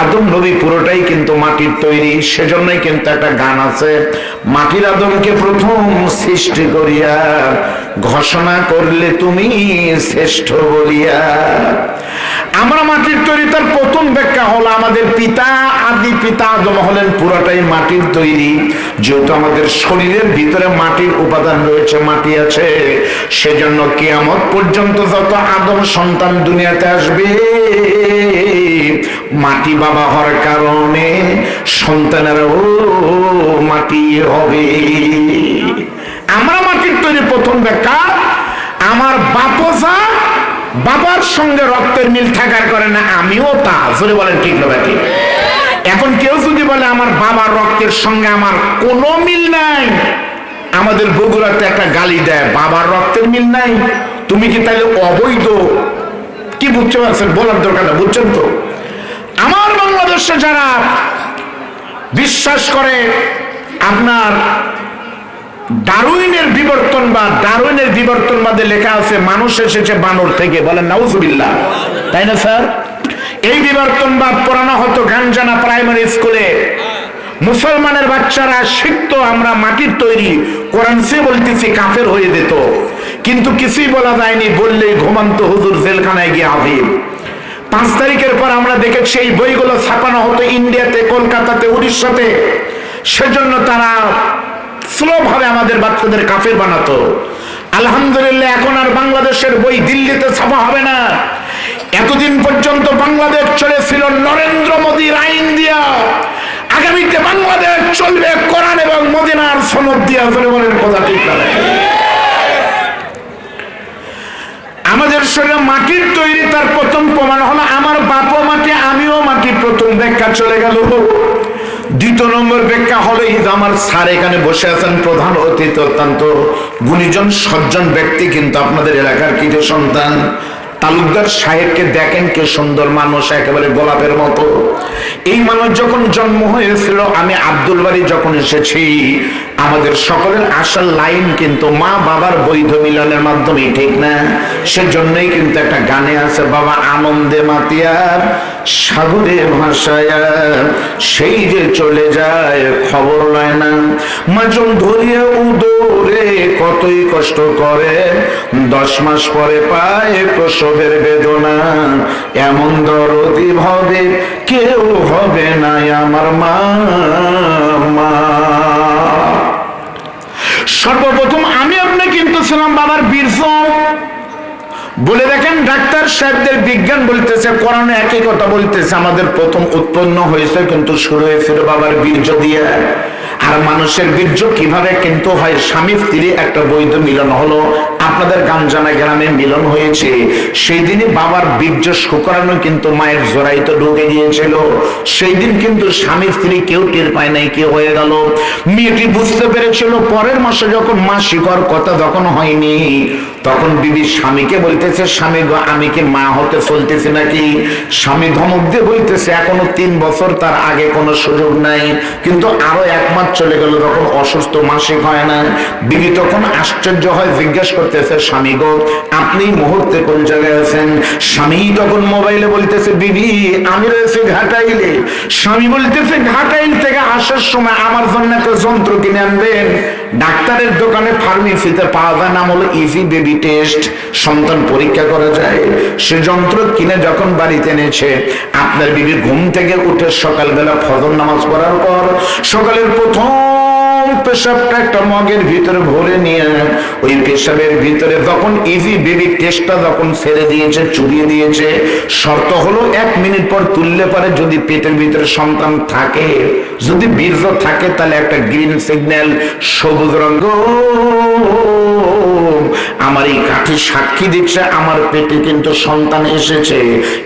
আদম নবী পুরোটাই কিন্তু মাটির তৈরি। সেজন্যই কিন্তু একটা গান আছে, মাটির আদমকে প্রথম সৃষ্টি করিয়া ঘোষণা করলে তুমি শ্রেষ্ঠ বলিয়া। আমরা মাটির তৈরি, তার প্রথম ব্যাখ্যা হলো আমাদের পিতা, আদি পিতা আদম হলেন পুরোটাই মাটির তৈরি। যেহেতু আমাদের শরীরের ভিতরে মাটির উপাদান রয়েছে, মাটি আছে, সেজন্য কিয়ামত পর্যন্ত যত আদম সন্তান দুনিয়াতে আসবে মাটি বাবা হওয়ার কারণে সন্তানেরাও মাটি হবে। আমরা মাটির তৈরি, প্রথম ব্যাখ্যা। আমার বাপসা বাবার সঙ্গে রক্তের মিল থাকার কারণে আমিও তা। জোরে বলেন ঠিক না ঠিক? এখন কেউ যদি বলে আমার বাবার রক্তের সঙ্গে আমার কোনো মিল নাই, আমাদের বগুড়াতে একটা গালি দেয়, বাবার রক্তের মিল নাই, তুমি কি তাহলে অবৈধ? কি বুঝতে পারছেন? বলার দরকার না, বুঝছেন তো? আমার বাংলাদেশে যারা বিশ্বাস করে আপনার ডারউইনের বিবর্তন বা ডারউইনের বিবর্তনবাদে লেখা আছে মানুষ এসেছে বানর থেকে, বলেন নাউজুবিল্লাহ, তাই না স্যার? এই বিবর্তনবাদ পড়ানো হতো গাঞ্জানা প্রাইমারি স্কুলে। মুসলমানের বাচ্চারা শিখতো আমরা মাটির তৈরি, কোরআন সে বলতেছি কাফের হয়ে যেত, কিন্তু কিছুই বলা যায়নি, বললেই ঘুমান্ত হুজুর জেলখানায় গিয়ে হাজির। 5 তারিখের পর আমরা দেখেছি এই বইগুলো ছাপানো হতো ইন্ডিয়াতে, কলকাতাতে, উড়িষ্যাতে। সেজন্য তারা স্লো ভাবে আমাদের বাচ্চাদের কাফের বানাতো। আলহামদুলিল্লাহ এখন আর বাংলাদেশের বই দিল্লিতে ছাপা হবে না। এতদিন পর্যন্ত বাংলাদেশ চলেছিল নরেন্দ্র মোদীর আইন দিয়া, আগামীতে বাংলাদেশ চলবে কোরআন এবং মদিনার সনদ দিয়া। বলেন কথা ঠিক না? আমাদের শরীরে মাটির তৈরি, তার প্রথম প্রমাণ হলো আমার বাপও মাটি, আমিও মাটি। প্রথম ব্যাখ্যা চলে গেল। দ্বিতীয় নম্বর ব্যাখ্যা হলো এই যে আমার স্যার এখানে বসে আছেন, প্রধান অতিথি, অত্যন্ত গুণীজন সজ্জন ব্যক্তি, কিন্তু আপনাদের এলাকার কিছু সন্তান। তালুকদার সাহেবকে দেখেন কি সুন্দর মানুষ, একেবারে গোলাপের মতো। এই মানুষ যখন জন্ম হয়েছিল, আমি আব্দুল বাড়ি যখন এসেছি, আমাদের সকলের আসার লাইন কিন্তু মা বাবার বৈধ মিলনের মাধ্যমে, ঠিক না? সেজন্যই কিন্তু একটা গানে আছে, বাবা আনন্দে মাতিয়া সাগরে ভাসায়া সেই যে চলে যায় খবর লয় না, মাজন ধরিয়া উদরে কতই কষ্ট করে, 10 মাস পরে পায় প্রসবের বেদনা, এমন দরদি ভাবে কেউ হবে না আমার মা। সর্বপ্রথম আমি আপনি কিন্তু ছিলাম বাবার বীর্য। বলে দেখেন ডাক্তার সাহেবদের বিজ্ঞান বলতেছে, কোরআনে একই কথা বলতেছে, আমাদের প্রথম উৎপন্ন হয়েছে কিন্তু শুরু হয়েছিল বাবার বীর্য দিয়ে। আর মানুষের বীর্য কিভাবে কিন্তু হয়? স্বামী স্ত্রী একটা বৈধ মিলন হলো, আপনাদের গাঞ্জানা গ্রামে মিলন হয়েছে, সেই দিনই বাবার বীর্য শুকরানো কিন্তু মায়ের জোড়াইতে ঢুকে গিয়েছিল। সেই দিন কিন্তু স্বামী স্ত্রী কেউ টের পায় নাই কি হয়ে গেল। মেয়েটি বুঝতে পেরেছিল পরের মাসে যখন মাসিক হওয়ার কথা যখন হয়নি, তখন বিবি স্বামীকে বলতেছে, স্বামী গো আমি কি মা হতে চলতেছি নাকি? স্বামী ধমক দিয়ে বলতেছে এখনো 3 বছর, তার আগে কোনো সুযোগ নাই। কিন্তু আরো 1 মাস চলে গেল, তখন অসুস্থ, মাসিক হয় না। বিবি তখন আশ্চর্য হয়, জিজ্ঞাসা করতেছে স্বামী গো আপনি মুহূর্তে কোন জায়গায় আছেন? স্বামী তখন মোবাইলে বলতেছে বিবি আমি রয়েছে ঘাটাইলে। স্বামী বলতেছে ঘাটাইল থেকে আসার সময় আমার জন্য একটা যন্ত্র কিনে আনবেন, ডাক্তারের দোকানে ফার্মেসিতে পাওয়া যায়, নাম হলো ইজি বেবি টেস্ট, সন্তান পরীক্ষা করা যায়। সে যন্ত্র কিনে যখন বাড়িতে এনেছে, আপনার বিবি ঘুম থেকে উঠে সকালবেলা ফজর নামাজ পড়ার পর সকালের প্রথম পেশাবটা একটা মগের ভিতরে ভরে নিয়ে ওই পেশাবের ভিতরে যখন ইজি বেবি টেস্টটা যখন ছেড়ে দিয়েছে, চুবিয়ে দিয়েছে, শর্ত হলো 1 মিনিট পর তুললে পারে যদি পেটের ভিতরে সন্তান থাকে, যদি বীর্য থাকে, তাহলে একটা গ্রিন সিগন্যাল, সবুজ রঙ। আমার এই কাঠি সাক্ষী দিচ্ছে আমার পেটে কিন্তু সন্তান এসেছে।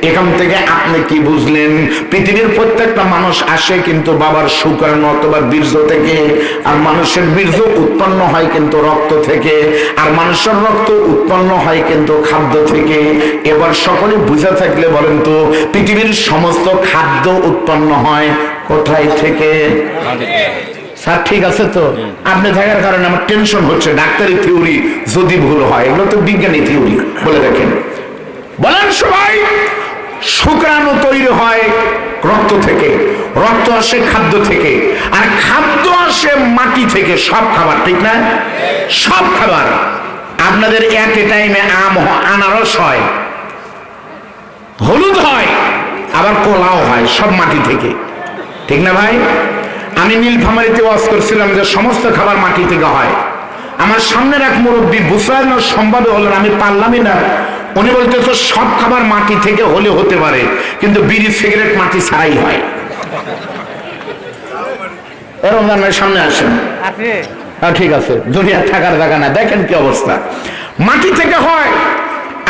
এখান থেকে আপনি কি বুঝলেন? পৃথিবীর প্রত্যেকটা মানুষ আসে কিন্তু বাবার শুক্রাণু অথবা বীর্য থেকে, আর মানুষের বীর্য উৎপন্ন হয় কিন্তু রক্ত থেকে, আর মানুষের রক্ত উৎপন্ন হয় কিন্তু খাদ্য থেকে। এবার সকলে বুঝে থাকলে বলেন তো, পৃথিবীর সমস্ত খাদ্য উৎপন্ন হয় কোথায় থেকে? স্যার ঠিক আছে তো, আপনি থাকার কারণে আমার টেনশন হচ্ছে। ডাক্তারি থিওরি যদি ভুল হয়, এগুলো তো বিজ্ঞানী থিওরি। বলে দেখেন, বলেন সবাই। শুক্রাণু তৈরি হয় রক্ত থেকে, রক্ত আসে খাদ্য থেকে, আর খাদ্য আসে মাটি থেকে। সব খাবার, ঠিক না? সব খাবার। আপনাদের এক টাইমে আনারস হয়, হলুদ হয়, আবার কলাও হয়, সব মাটি থেকে, ঠিক না ভাই? আমি নীলফামারীতে ওয়াজ করছিলাম যে সমস্ত খাবার মাটি থেকে হয়। আমার সামনের এক মুরব্বী বুঝানোর সম্ভব হলেন, আমি পারলামই না। উনি বলতে তো সব খাবার মাটি থেকে হলে হতে পারে, কিন্তু বিড়ি সিগারেট মাটি ছাড়াই হয়। রমজান ভাই সামনে আসেন। ঠিক আছে, দুনিয়া থাকার জায়গা না। দেখেন কি অবস্থা, মাটি থেকে হয়।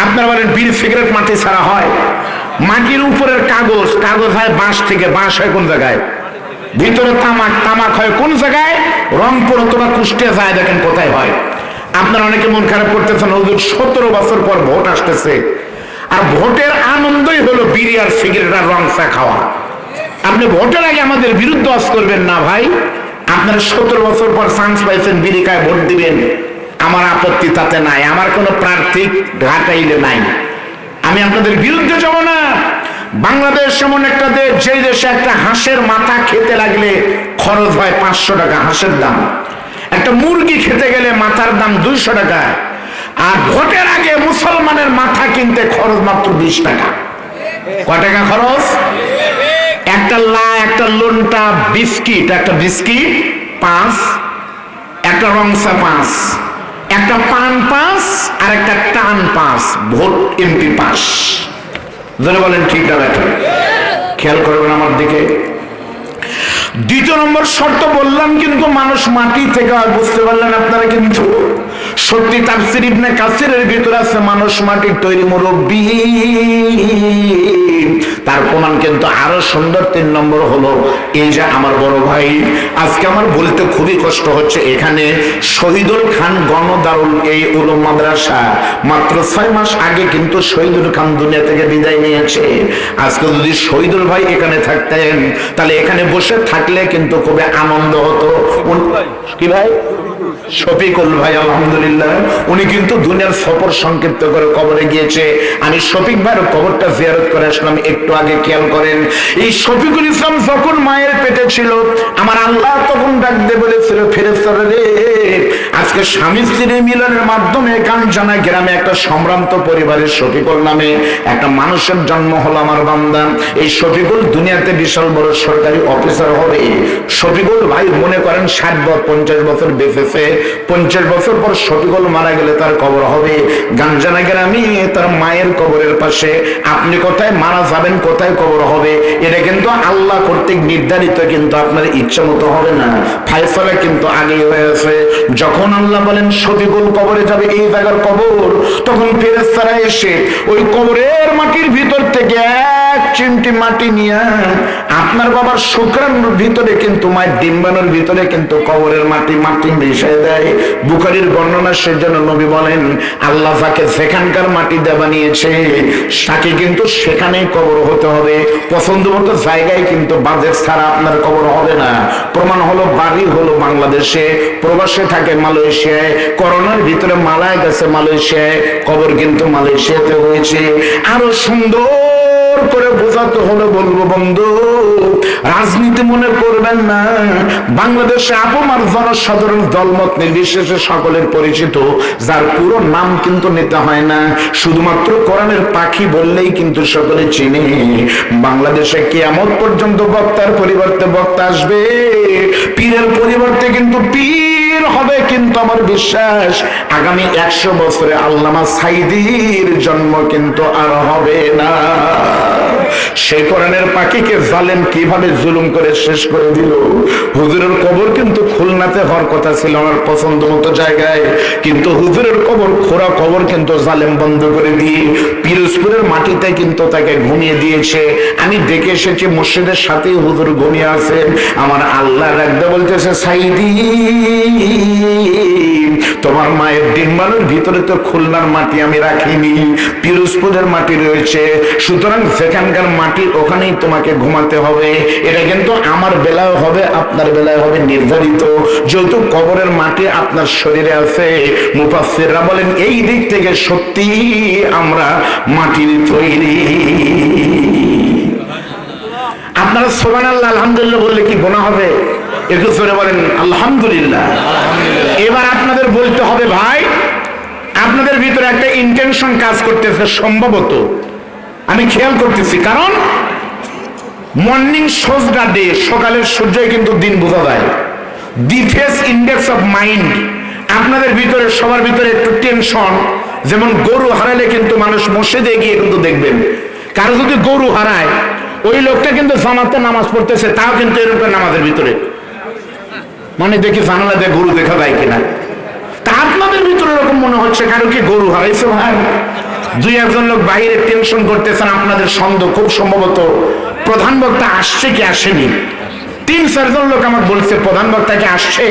আপনারা বলেন বিড়ি সিগারেট মাটি ছাড়া হয়? মাটির উপরের কাগজ, কাগজ হয় বাঁশ থেকে। বাঁশ হয় কোন জায়গায়? ভিতরে তামাক, তামাক হয় কোন জায়গায়? রংপুর অথবা কুষ্টিয়া যায়। দেখেন কোথায় হয়। আপনারা অনেকে মন খারাপ করতেছেন, হুজুর 17 বছর পর ভোট আসতেছে, আর ভোটের আনন্দই হলো বিড়ি আর সিগারেট আর রং চা খাওয়া। আপনি ভোটের আগে আমাদের বিরুদ্ধে ওয়াজ করবেন না ভাই। আপনারা 17 বছর পর চান্স পাইছেন, বিড়ি খায় ভোট দিবেন, আমার আপত্তি তাতে নাই। আমার কোনো প্রার্থী ঘাটাইলে নাই। আমি আপনাদের বিরুদ্ধে যাব না। বাংলাদেশ এমন একটা দেশ, যে দেশে একটা হাঁসের মাথা খেতে লাগলে খরচ হয় 500 টাকা হাঁসের দাম। একটা মুরগি খেতে গেলে মাথার দাম 200 টাকা। আর ভোটের আগে মুসলমানের মাথা কিনতে খরচ মাত্র 20 টাকা। কয় টাকা খরচ? একটা একটা লোনটা বিস্কিট, একটা বিস্কিট 5, একটা রংসা 5, একটা পান 5, আর একটা টান 5। Vote MP 5। যারা বলেন ঠিক না ব্যাটা? খেয়াল করবেন আমার দিকে। দ্বিতীয় নম্বর শর্ত বললাম কিন্তু মানুষ মাটি থেকে হয়। বুঝতে পারলেন আপনারা? কিন্তু সত্যি তাফসীর ইবনে কাসিরের ভিতরে আছে মানুষ মাটির তৈরি মুরব্বী। তার প্রমাণ কিন্তু আরো সুন্দর। 3 নম্বর হলো এই যে আমার বড় ভাই, আজকে আমার বলতে খুবই কষ্ট হচ্ছে, এখানে শহীদুল খান গণদারুল এই উলুম মাদ্রাসা মাত্র 6 মাস আগে কিন্তু শহীদুল খান দুনিয়া থেকে বিদায় নিয়েছে। আজকে যদি শহীদুল ভাই এখানে থাকতেন, তাহলে এখানে বসে থাকলে কিন্তু খুবই আনন্দ হতো। কি ভাই? শফিকুল ভাই, আলহামদুলিল্লাহ, উনি কিন্তু দুনিয়ার সফর সংক্ষিপ্ত করে কবরে গিয়েছে। আমি শফিক ভাইয়ের কবরটা জিয়ারত করে আসলাম একটু আগে। খেয়াল করেন, এই শফিকুল ইসলাম যখন মায়ের পেটে ছিল, আমার আল্লাহ তখন ডাক দিয়ে বলেছিল, ফেরেশতারা রে, আজকে স্বামী স্ত্রীর মিলনের মাধ্যমে কাঞ্চনা গ্রামে একটা সম্ভ্রান্ত পরিবারের শফিকুল নামে একটা মানুষের জন্ম হলো আমার বান্দা। এই শফিকুল দুনিয়াতে বিশাল বড় সরকারি অফিসার হবে। শফিকুল ভাই মনে করেন 50 বছর বেঁচেছে। 50 বছর পর শফিকুল মারা গেলে তার কবর হবে গাঞ্জানা গ্রামে, তার মায়ের কবরের পাশে। আপনি কোথায় মারা যাবেন, কোথায় কবর হবে, এটা কিন্তু আল্লাহ কর্তৃক নির্ধারিত, কিন্তু আপনার ইচ্ছা মতো হবে না। ফায়সালা কিন্তু আগেই হয়েছে। যখন আল্লাহ বলেন শফিকুল কবরে যাবে, এই জায়গার কবর, তখন ফেরেশতারা এসে ওই কবরের মাটির ভিতর থেকে 1 চিমটি মাটি নিয়ে আপনার বাবার শুক্রাণুর ভিতরে কিন্তু মায়ের ডিম্বাণুর ভিতরে কিন্তু কবরের মাটি মিশিয়ে দেয়। বুখারীর বর্ণনা, সেজন্য নবী বলেন আল্লাহ যাকে যেখানকার মাটি দিয়ে বানিয়েছে তাকে কিন্তু সেখানেই কবর হতে হবে। পছন্দ মতো জায়গায় কিন্তু বাজেট ছাড়া আপনার কবর হবে না। প্রমাণ হলো, বাড়ি হলো বাংলাদেশে, প্রবাসে থাকে মালয়েশিয়ায়, করোনার ভিতরে মালায় গেছে মালয়েশিয়ায়, কবর কিন্তু মালয়েশিয়াতে হয়েছে। আরো সুন্দর করে বোঝাতে হলো বলবো বন্ধু, রাজনীতি মনে করবেন না। বাংলাদেশে আপমার জনসাধারণ দলমত নির্বিশেষে সকলের পরিচিত, যার পুরো নাম কিন্তু নিতে হয় না, শুধুমাত্র কোরআনের পাখি বললেই কিন্তু সকলে চিনে। বাংলাদেশে কিয়ামত পর্যন্ত বক্তার পরিবর্তে বক্তা আসবে, পীরের পরিবর্তে কিন্তু পীর হবে। কিন্তু আমার বিশ্বাস আগামী 100 বছরে আল্লামা সাইদির জন্ম কিন্তু আর হবে না। সেই কোরআনের পাখিকে জালেম কিভাবে জুলুম করে শেষ করে দিল। হুজুরের কবর কিন্তু খুলনাতে হওয়ার কথা ছিল আমার পছন্দ মতো জায়গায়, কিন্তু হুজুরের কবর খোঁড়া কবর কিন্তু জালেম বন্ধ করে দিয়ে পিরোজপুরের মাটিতে কিন্তু তাকে ঘুমিয়ে দিয়েছে। আমি দেখে এসেছি মসজিদের সাথেই হুজুর ঘুমিয়ে আছেন। আমার আল্লাহ রাখতে বলতেছে, সাইদি তোমার মায়ের ডিম্বাণুর ভিতরে তো খুলনার মাটি আমি রাখিনি, পিরোজপুরের মাটি রয়েছে, সুতরাং সেখানকার মাটি ওখানেই তোমাকে ঘুমাতে হবে। এটা কিন্তু আমার বেলায় হবে, আপনার বেলায় হবে নির্ধারিত, যেহেতু কবরের মাটি আপনার শরীরে আছে। মুফাসসিররা বলেন এই দিক থেকে সত্যি আমরা মাটির তৈরি। আপনারা সুবহানাল্লাহ আলহামদুলিল্লাহ বললে কি গুনাহ হবে? একটু জোরে বলেন আলহামদুলিল্লাহ। এবার আপনাদের বলতে হবে, ভাই আপনাদের ভিতরে একটা ইন্টেনশন কাজ করতেছে সম্ভবত, আমি খেয়াল করতেছি, কারণ মর্নিং সোজা ডে, সকালের সূর্যই কিন্তু দিন বোঝা যায়। দি ফেস ইন্ডেক্স অফ মাইন্ড আপনাদের ভিতরে সবার ভিতরে একটু টেনশন। যেমন গরু হারালে কিন্তু মানুষ মসজিদে গিয়ে কিন্তু দেখবেন, কারো যদি গরু হারায় ওই লোকটা কিন্তু জামাতে নামাজ পড়তেছে, তাও কিন্তু এরকম নামাজের ভিতরে মানে দেখি জানালা দিয়ে গরু দেখা যায় কিনা। তা আপনাদের ভিতরে এরকম মনে হচ্ছে কারো কি গরু হারাইছে ভাই? 2-1 লোক বাইরে টেনশন করতেছেন, আপনাদের সন্দেহ খুব সম্ভবত প্রধান বক্তা আসছে কি আসেনি। 3-4 জন লোক আমাকে বলছে প্রধান বক্তা কি আসছে।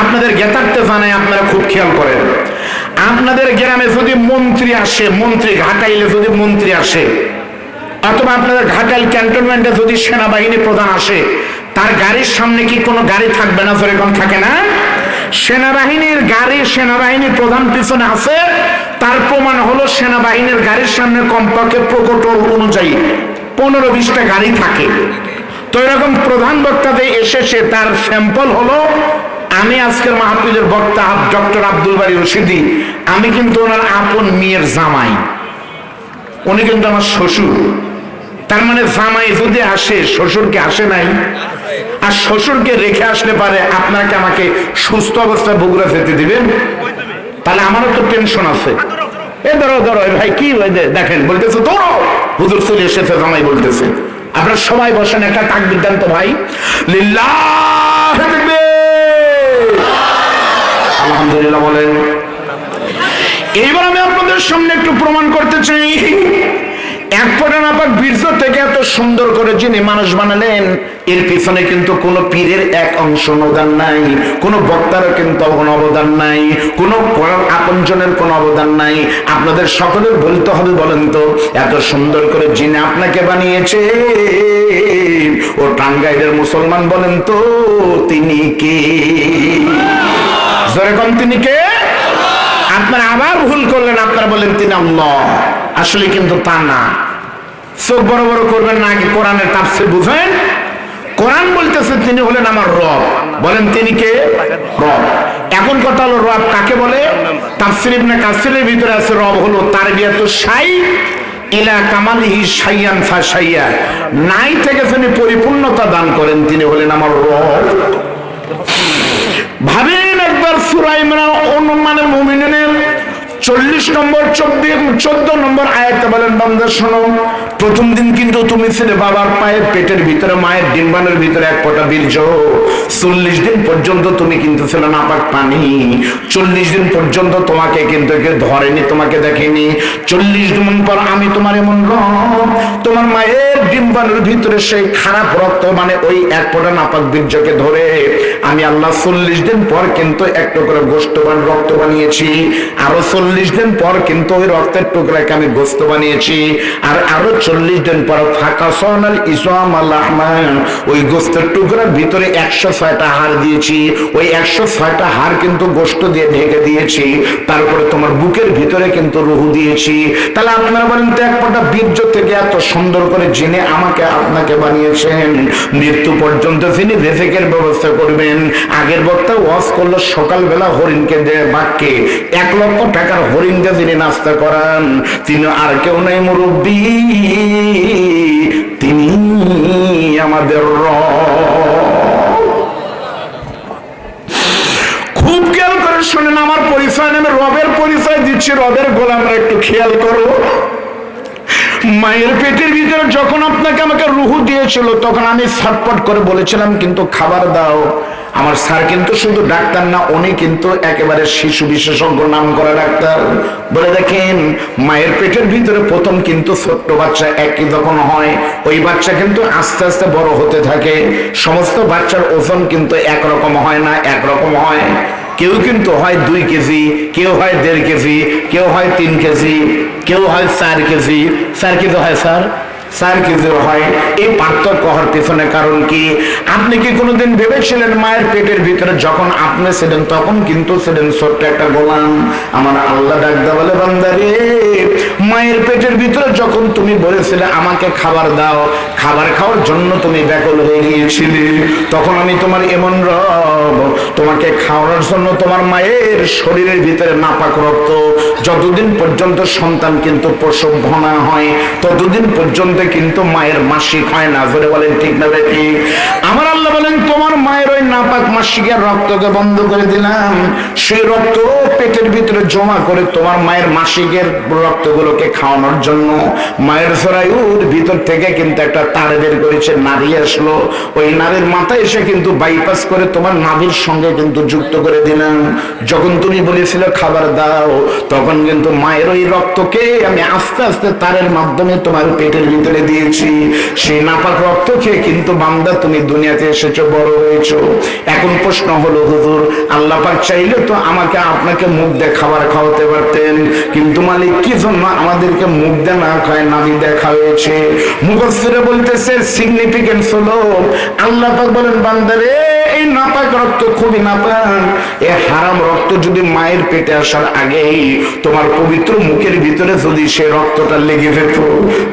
আপনাদের জ্ঞাতার্থে জানায়, আপনারা খুব খেয়াল করেন, আপনাদের গ্রামে যদি মন্ত্রী আসে, মন্ত্রী ঘাটাইলে যদি মন্ত্রী আসে, অথবা আপনাদের ঘাটাইল ক্যান্টনমেন্টে যদি সেনাবাহিনী প্রধান আসে, তার গাড়ির সামনে কি কোনো গাড়ি থাকবে না? যেরকম থাকে না সেনাবাহিনীর গাড়ি, সেনাবাহিনীর প্রধান পিছনে আছে, তার প্রমাণ হলো সেনাবাহিনীর গাড়ির সামনে কমপক্ষে প্রোটোকল অনুযায়ী 15-20টা গাড়ি থাকে। তো এরকম প্রধান বক্তাতে এসেছে, তার স্যাম্পল হলো আমি আজকের মাহফিলের বক্তা ডক্টর আব্দুল বারী রশিদি, আমি কিন্তু ওনার আপন মেয়ের জামাই, উনি কিন্তু আমার শ্বশুর। তার মানে জামাই যদি আসে, শ্বশুরকে আসে নাই, আর শ্বশুরকে রেখে আসলে পারে আপনাকে আমাকে সুস্থ অবস্থায় বগুড়া যেতে দিবেন? তাহলে আমারও তো টেনশন আছে। এ ধরো ধরো ভাই, কি দেখেন বলতেছে ধরো, হুজুর চলে এসেছে, জামাই বলতেছে। আপনারা সবাই বসেন, একটা তাকবীর দেন তো ভাই, লিল্লাহ তাকবীর, আলহামদুলিল্লাহ বলেন। এইবার আমি আপনাদের সামনে একটু প্রমাণ করতে চাই, এক ফোঁটা নাপাক বীর্য থেকে এত সুন্দর করে যিনি মানুষ বানালেন, এর পিছনে কিন্তু কোনো পীরের এক অংশ অবদান নাই, কোনো বক্তারও কিন্তু কোনো অবদান নাই, কোনো আপনজনের কোনো অবদান নাই। আপনাদের সকলের বলতে হবে, বলেন তো এত সুন্দর করে যিনি আপনাকে বানিয়েছে ও টাঙ্গাইলের মুসলমান, বলেন তো তিনি কে? যেরকম তিনি কে? আপনারা আবার ভুল করলেন, আপনারা বলেন তিনি আল্লাহ, আসলে কিন্তু তা না। চোখ বড় বড় করবেন না, আগে কোরআনের তাফসীর বুঝেন। কোরআন বলতেছে তিনি হলেন আমার রব, বলেন তিনি কে? রব। এখন কথা হলো রব কাকে বলে? তাফসীর ইবনে কাসিরের ভিতরে আছে রব হলো তারবিয়াতু শাই ইলা কামালিহি শাইয়ান ফাশাইয়া, নাই থেকে তিনি পরিপূর্ণতা দান করেন, তিনি হলেন আমার রব। ভাবেন একবার সূরা ইমরান মুমিনের 40 নম্বর 14 নম্বর আয়াতে বলেন, বান্দা শোনো, প্রথম দিন কিন্তু তুমি ছিলে বাবার পায়ের পেটের ভিতরে, মায়ের ডিম্বাণুর ভিতরে এক ফোঁটা বীর্য। 40 দিন পর্যন্ত তুমি কিন্তু ছিল নাপাক পানি। 40 দিন পর্যন্ত তোমাকে কিন্তু কেউ ধরেনি, তোমাকে দেখেনি। 40 দিন পর আমি তোমার এমন রব, তোমার মায়ের ডিম্বাণুর ভিতরে সেই খারাপ রক্ত, মানে ওই এক ফোঁটা নাপাক বীর্যকে ধরে আমি আল্লাহ 40 দিন পর কিন্তু একটু করে গোশতবান রক্ত বানিয়েছি। আরো 40 দিন পর কিন্তু ওই রক্তের টুকরাকে আমি গোস্ত বানিয়েছি, আর আরো 40 দিন পর ফাকাসানাল ইসওয়াম আল আহমান, ওই গোস্তের টুকরার ভিতরে 106টা হাড় দিয়েছি, ওই 106টা হাড় কিন্তু গোস্ত দিয়ে ঢেকে দিয়েছি, তারপরে তোমার বুকের ভিতরে কিন্তু রূহ দিয়েছি। তাহলে আপনারা বলেন তো, এক ফোঁটা বীর্য থেকে এত সুন্দর করে যিনি আমাকে আপনাকে বানিয়েছেন, মৃত্যু পর্যন্ত তিনি রিজিকের ব্যবস্থা করবেন। আগের বক্তা ওয়াজ করলো সকালবেলা হরিণকে দিয়ে বাক্যে 1 লক্ষ টাকার হরিণকে যিনি নাস্তা করান, তিনি আর কেউ নেই মুরব্বী, তিনি আমাদের খুব খেয়াল করে শুনেন, আমার পরিচয় নেবে, রবের পরিচয় দিচ্ছি, রবের গোলামরা একটু খেয়াল করো। মায়ের পেটের ভিতরে যখন আপনাকে আমাকে রুহু দিয়েছিল, তখন আমি ছটপট করে বলেছিলাম কিন্তু খাবার দাও। আমার স্যার কিন্তু শুধু ডাক্তার না, উনি কিন্তু একেবারে শিশু বিশেষজ্ঞ নাম করা ডাক্তার। বলে দেখেন, মায়ের পেটের ভিতরে প্রথম কিন্তু ছোট্ট বাচ্চা একই যখন হয়, ওই বাচ্চা কিন্তু আস্তে আস্তে বড় হতে থাকে। সমস্ত বাচ্চার ওজন কিন্তু একরকম হয় না, একরকম হয়। কেউ কিন্তু হয় 2 কেজি, কেউ হয় 1.5 কেজি, কেউ হয় 3 কেজি, কেউ হয় 4 কেজি। 4 কেজি হয় স্যার, 4 কেজি হয়। এই পার্থক্য হওয়ার পিছনে কারণ কি? আপনি কি কোনোদিন ভেবেছিলেন মায়ের পেটের ভিতরে যখন আপনি ছিলেন, তখন কিন্তু ছিলেন ছোট্ট একটা গোলাম। আমার আল্লাহ ডাকদা বলে, বান্দারে, মায়ের পেটের ভিতরে যখন তুমি বলেছিলে আমাকে খাবার দাও, খাবার খাওয়ার জন্য তুমি ব্যাকুল হয়ে গিয়েছিলে, তখন আমি তোমার এমন রব, তোমাকে খাওয়ানোর জন্য তোমার মায়ের শরীরের ভিতরে নাপাক রক্ত, যতদিন পর্যন্ত সন্তান কিন্তু প্রসব না হয়, ততদিন পর্যন্ত কিন্তু মায়ের মাসিক হয় না। জোরে বলেন ঠিক না বেটি? আমার আল্লাহ বলেন, তোমার মায়ের ওই নাপাক মাসিকের রক্তকে বন্ধ করে দিলাম, সেই রক্ত পেটের ভিতরে জমা করে তোমার মায়ের মাসিকের রক্তগুলোকে খাওয়ানোর জন্য মায়ের জরায়ুর ভিতর থেকে কিন্তু একটা তার বের করেছে, নারী আসলো, ওই নারীর মাথায় এসে কিন্তু বাইপাস করে তোমার নাভির সঙ্গে কিন্তু যুক্ত করে দিলাম। যখন তুমি বলেছিলে খাবার দাও, তখন কিন্তু মায়ের ওই রক্তকে আমি আস্তে আস্তে তারের মাধ্যমে তোমার পেটের ভিতরে দিয়েছি। সেই নাপাক রক্ত খেয়ে কিন্তু বান্দা তুমি দুনিয়াতে এসেছো, বড় হয়েছো। এখন প্রশ্ন হলো, হুজুর, আল্লাহ পাক চাইলে তো আমাকে আপনাকে মুখ দিয়ে খাবার খাওয়াতে পারতেন, কিন্তু মালিক কি জন্য আমাদেরকে মুখ দিয়ে না খায়, নাভি দেখা হয়েছে? মুফাসসিররা বলতেছে সিগনিফিকেন্স হলো, আল্লাহ পাক বলেন, বান্দারে, এই নাপাক রক্ত খুবই নাপাক, এই হারাম রক্ত যদি মায়ের পেটে আসার আগেই তোমার পবিত্র মুখের ভিতরে যদি সে রক্তটা লেগে যেত,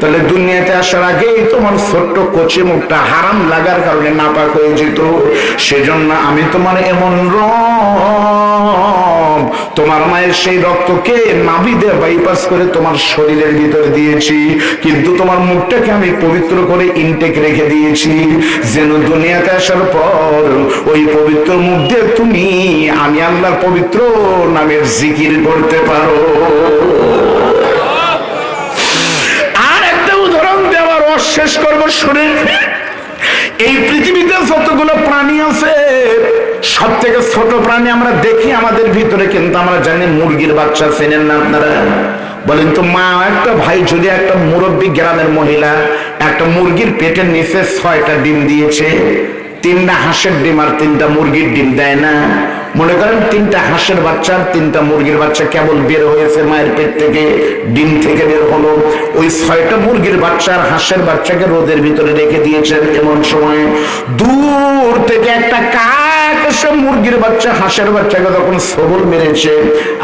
তাহলে দুনিয়াতে আসার আগেই তোমার ছোট্ট কচি মুখটা হারাম লাগার কারণে নাপাক হয়ে যেত। সেজন্য আমি তোমার এমন রব, তোমার মায়ের সেই রক্তকে নাভি দিয়ে বাইপাস করে তোমার শরীরের ভিতরে দিয়েছি, কিন্তু তোমার মুখটাকে আমি পবিত্র করে ইনটেক রেখে দিয়েছি, যেন দুনিয়াতে আসার পর ওই পবিত্র মুখ দিয়ে তুমি আমি আল্লাহর পবিত্র নামের জিকির করতে পারো। আর একটা উদাহরণ দেওয়ার শেষ করবো, শুনে, এই পৃথিবীতে যতগুলো প্রাণী আছে, সব থেকে ছোট প্রাণী আমরা দেখি আমাদের ভিতরে, কিন্তু আমরা জানি মুরগির বাচ্চা। চেনেন না আপনারা? বলেন তো, মা একটা ভাই যদি একটা মুরব্বী গ্রামের মহিলা একটা মুরগির পেটের নিচে 6টা ডিম দিয়েছে, 3টা হাঁসের ডিম আর 3টা মুরগির ডিম দেয় না? মনে করেন 3টা হাঁসের বাচ্চা আর 3টা মুরগির বাচ্চা কেবল বের হয়েছে মায়ের পেট থেকে, ডিম থেকে বের হলো, ওই 6টা মুরগির বাচ্চা আর হাঁসের বাচ্চাকে রোদের ভিতরে রেখে দিয়েছেন। এমন সময় দূর থেকে একটা কাক এসে মুরগির বাচ্চা হাঁসের বাচ্চাকে যখন সবল মেরেছে,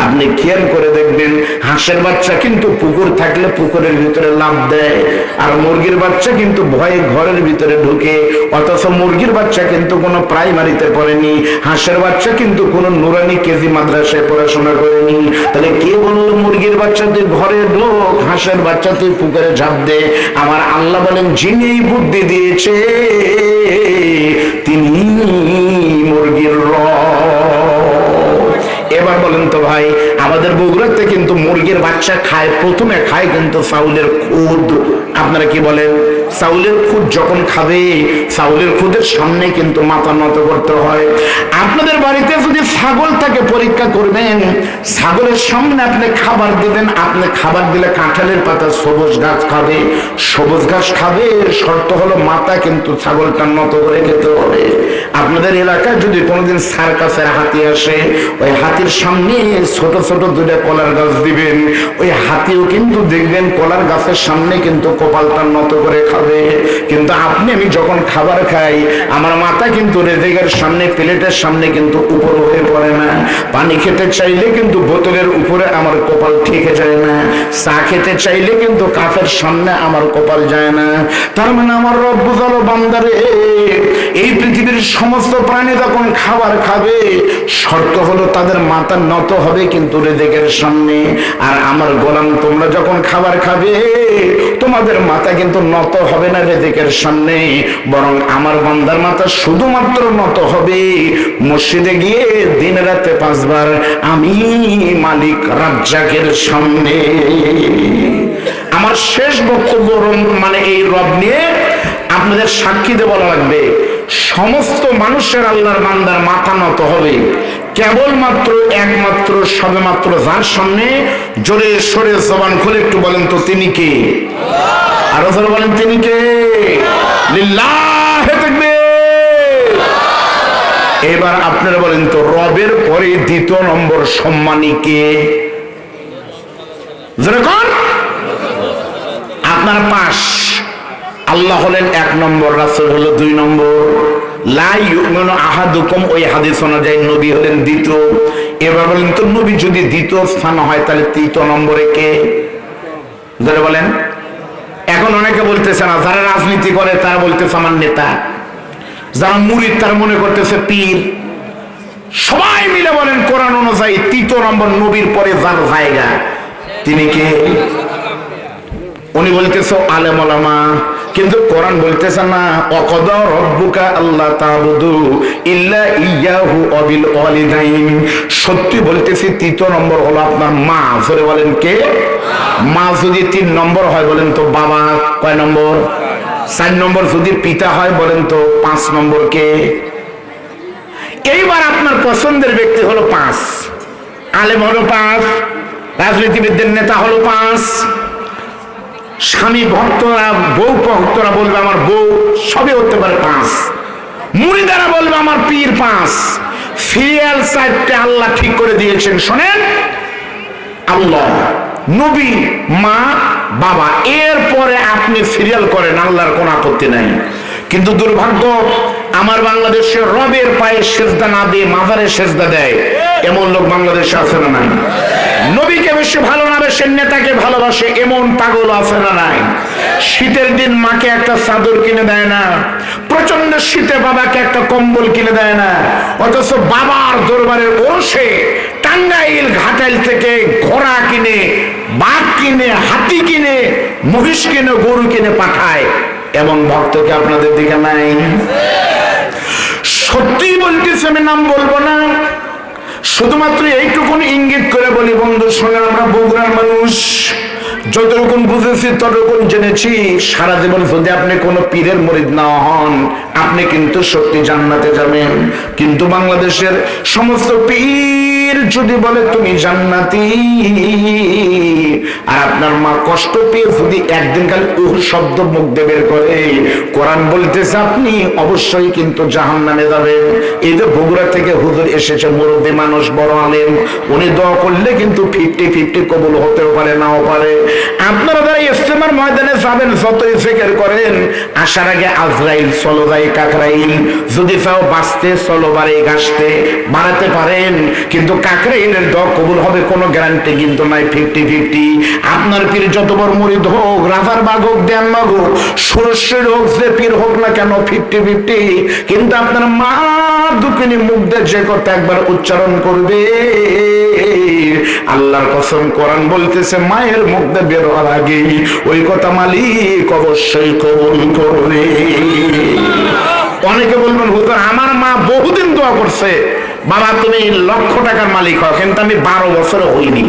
আপনি খেয়াল করে দেখবেন, হাঁসের বাচ্চা কিন্তু পুকুর থাকলে পুকুরের ভিতরে লাফ দেয়, আর মুরগির বাচ্চা কিন্তু ভয়ে ঘরের ভিতরে ঢুকে। অথচ মুরগির বাচ্চা কিন্তু কোনো প্রাইমারিতে পড়েনি, হাঁসের বাচ্চা কিন্তু কোনো নুরানি কেজি মাদ্রাসায় পড়াশোনা করেনি। তাহলে কে বললো মুরগির বাচ্চা তুই ঘরে ঢোক, হাঁসের বাচ্চা তুই পুকুরে ঝাঁপ দে? আমার আল্লাহ বলেন, যিনি এই বুদ্ধি দিয়েছে তিনি মুরগির রব। এবার বলেন তো ভাই, আমাদের বগুড়াতে কিন্তু মুরগির বাচ্চা খায়, প্রথমে খায় কিন্তু চাউলের খুদ। আপনারা কি বলেন? চাউলের খুদ যখন খাবে চাউলের খুদের সামনে কিন্তু মাথা নত করতে হয়। আপনাদের বাড়িতে যদি ছাগল থাকে পরীক্ষা করবেন, ছাগলের সামনে আপনি খাবার দিবেন, আপনি খাবার দিলে কাঁঠালের পাতা সবুজ ঘাস খাবে, সবুজ ঘাস খাবে, শর্ত হলো মাথা কিন্তু ছাগলটা নত করে খেতে হবে। আপনাদের এলাকায় যদি কোনোদিন সার্কাসের হাতি আসে, ওই হাতির সামনে ছোট ছোট দুটো কলার গাছ দিবেন, ওই হাতিও কিন্তু দেখবেন কলার গাছের সামনে কিন্তু কপালটা নত করে খাবে। কিন্তু আপনি আমি যখন খাবার খাই, আমার মাথা কিন্তু রেজেকের সামনে প্লেটের সামনে কিন্তু উপর হয়ে পড়ে না। পানি খেতে চাইলে কিন্তু বোতলের উপরে আমার কপাল ঠেকে যায় না। চা খেতে চাইলে কিন্তু কাপের সামনে আমার কপাল যায় না। তার মানে আমার রব বুঝালো, বান্দারে এই পৃথিবীর সমস্ত প্রাণী যখন খাবার খাবে শর্ত হলো তাদের মাথা নত হবে কিন্তু রেজেকের সামনে। আর আমার গোলাম তোমরা যখন খাবার খাবে তোমাদের মাথা কিন্তু নত হবে না রেজেকের সামনে, বরং আমার বান্দার মাথা শুধুমাত্র নত হবে মসজিদে গিয়ে দিন রাতে 5 বার আমি মালিক রাজ্জাকের সামনে। আমার শেষ বক্তব্য মানে এই রব নিয়ে আপনাদের সাক্ষীতে বলা লাগবে, সমস্ত মানুষের আল্লাহর বান্দার মাথা নত হবে কেবলমাত্র একমাত্র সবেমাত্র যার সামনে। জোরে সরে জবান খুলে একটু বলেন তো তিনি কে? আরো জোরে বলেন তিনি কে? লিল্লাহে তাকবীর। এবার আপনারা বলেন তো রবের পরে দ্বিতীয় নম্বর সম্মানী কে? জোরে কোন? আপনার পাশ। আল্লাহ হলেন 1 নম্বর, রাসূল হলো 2 নম্বর। লা ইউমিনু আহাদুকুম ওই হাদিস অনুযায়ী নবী হলেন দ্বিতীয়। এবার বলেন তো নবী যদি দ্বিতীয় স্থান হয় তাহলে তৃতীয় নম্বরে কে? ধরে বলেন। এখন অনেকে বলতেছে না, যারা রাজনীতি করে তারা বলতেছে আমার নেতা, যারা মুরিদ তারা মনে করতেছে পীর। সবাই মিলে বলেন কোরআন অনুযায়ী তৃতীয় নম্বর নবীর পরে যার জায়গা তিনি কে? উনি বলতেছে আলেম ওলামা, কিন্তু কোরআন বলতেছে না ওয়াকাদা রাব্বুকা আল্লা তা'বুদু ইল্লা ইয়াহু ওয়া বিল ওয়ালিদাইন। সত্যি বলতেছি তৃতীয় নম্বর হলো আপনার মা। জোরে বলেন কে? মা যদি 3 নম্বর হয় বলেন তো বাবা কয় নম্বর? 4 নম্বর যদি পিতা হয় বলেন তো 5 নম্বর কে? এইবার আপনার পছন্দের ব্যক্তি হলো 5, আলেম হলো 5, রাজনীতিবিদদের নেতা হলো 5, স্বামী ভক্তরা বউ ভক্তরা বলবে আমার বউ, সবই হতে পারে 5, মুরিদারা বলবে আমার পীর 5। সিরিয়াল 4টে আল্লাহ ঠিক করে দিয়েছেন। শোনেন, আল্লাহ, নবী, মা, বাবা, এরপরে আপনি সিরিয়াল করেন, আল্লাহর কোনো আপত্তি নাই। কিন্তু দুর্ভাগ্য, আমার বাংলাদেশে রবের পায়ে সেজদা না দিয়ে মাজারে সেজদা দেয় এমন লোক বাংলাদেশে আছে না নাই? নবীকে বেশি ভালোবাসে, নেতাকে ভালোবাসে এমন পাগল আছে না নাই? শীতের দিন মাকে একটা চাদর কিনে দেয় না, প্রচন্ড শীতে বাবাকে একটা কম্বল কিনে দেয় না, অথচ বাবার দরবারের ওরসে টাঙ্গাইল ঘাটাইল থেকে ঘোড়া কিনে, বাঘ কিনে, হাতি কিনে, মহিষ কিনে, গরু কিনে পাঠায়। এমন ভক্তকে আপনাদের দিকে নাই? সত্যি বলতেছি, আমি নাম বলবো না, শুধুমাত্র এইটুকুন ইঙ্গিত করে বলি, বন্ধু শোনে, আমরা বগুড়ার মানুষ, যতটুকুন বুঝেছি ততটুকুন জেনেছি। সারা জীবন যদি আপনি কোনো পীরের মুরিদ না হন আপনি কিন্তু সত্যি জান্নাতে যাবেন। কিন্তু বাংলাদেশের সমস্ত পীর যদি বলে তুমি জান্নাতি, আর আপনার মা কষ্ট পেয়ে যদি একদিন খালি উহ শব্দ মুখ দিয়ে বের করে, কোরআন বলতেছে আপনি অবশ্যই কিন্তু জাহান্নামে যাবেন। এই যে বগুড়া থেকে হুজুর এসেছে, মুরব্বী মানুষ, বড় আলেম, উনি দোয়া করলে কিন্তু 50-50 কবুল হতেও পারে, নাও পারে। আপনারা যারা ইস্তেমার ময়দানে যাবেন যতই জিকির করেন, আসার আগে আজরাইল চলো যাই কাকরাইল, যদি চাও বাঁচতে চলো বাড়ি গাছতে, বাড়াতে পারেন, কিন্তু কাকরাইলের দোয়া কবুল হবে কোনো গ্যারান্টি কিন্তু নাই। 50-50। আপনার পীর যত বড় মুরিদ হোক, রাজার বাগ হোক, দেনবাগ হোক, সুরস্যের হোক, যে পীর হোক না কেন 50-50, কিন্তু আপনার মা দুকিনি মুখ দিয়ে যে কথা একবার উচ্চারণ করবে, আল্লাহর কসম কোরআন বলতেছে মায়ের মুখ দিয়ে বের হওয়ার আগে ওই কথা মালিক অবশ্যই কবুল করবে। অনেকে বলবেন হুজুর আমার মা বহুদিন দোয়া করছে, বাবা তুমি লক্ষ টাকার মালিক হও, কিন্তু আমি 12 বছরও হইনি,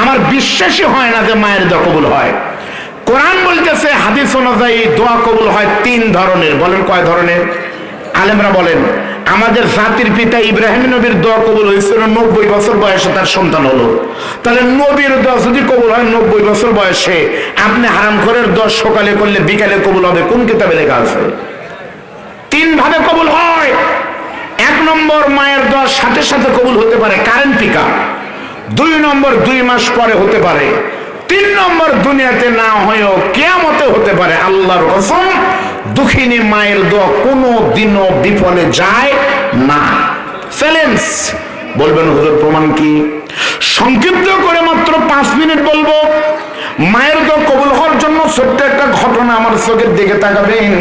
আমার বিশ্বাসই হয় না যে মায়ের দোয়া কবুল হয়। কোরআন বলতেছে, হাদিস অনুযায়ী দোয়া কবুল হয় 3 ধরনের। বলেন কয় ধরনের? আলেমরা বলেন আমাদের জাতির পিতা ইব্রাহিম নবীর দোয়া কবুল হয়েছিল 90 বছর বয়সে, তার সন্তান হলো। তাহলে নবীর দোয়া যদি কবুল হয় 90 বছর বয়সে, আপনি হারামখোরের দোয়া সকালে করলে বিকালে কবুল হবে, কোন কিতাবে লেখা আছে? 3 ভাবে কবুল হয়। 1 নম্বর, মায়ের দোয়ার সাথে সাথে কবুল হতে পারে, কারেন্ট পিকা। 2 নম্বর, 2 মাস পরে হতে পারে। 3 নম্বর, দুনিয়াতে না হয়েও কিয়ামতে হতে পারে। আল্লাহর কসম, দুঃখিনী মায়ের দোয়া কোনো দিনও বিফলে যায় না। চ্যালেঞ্জ। বলবেন হুজুর প্রমাণ কি? সংক্ষিপ্ত করে মাত্র 5 মিনিট বলবো। মায়ের দোয়া কবুল হওয়ার জন্য ছোট্ট একটা ঘটনা আমার চোখের দিকে তাকাবেন।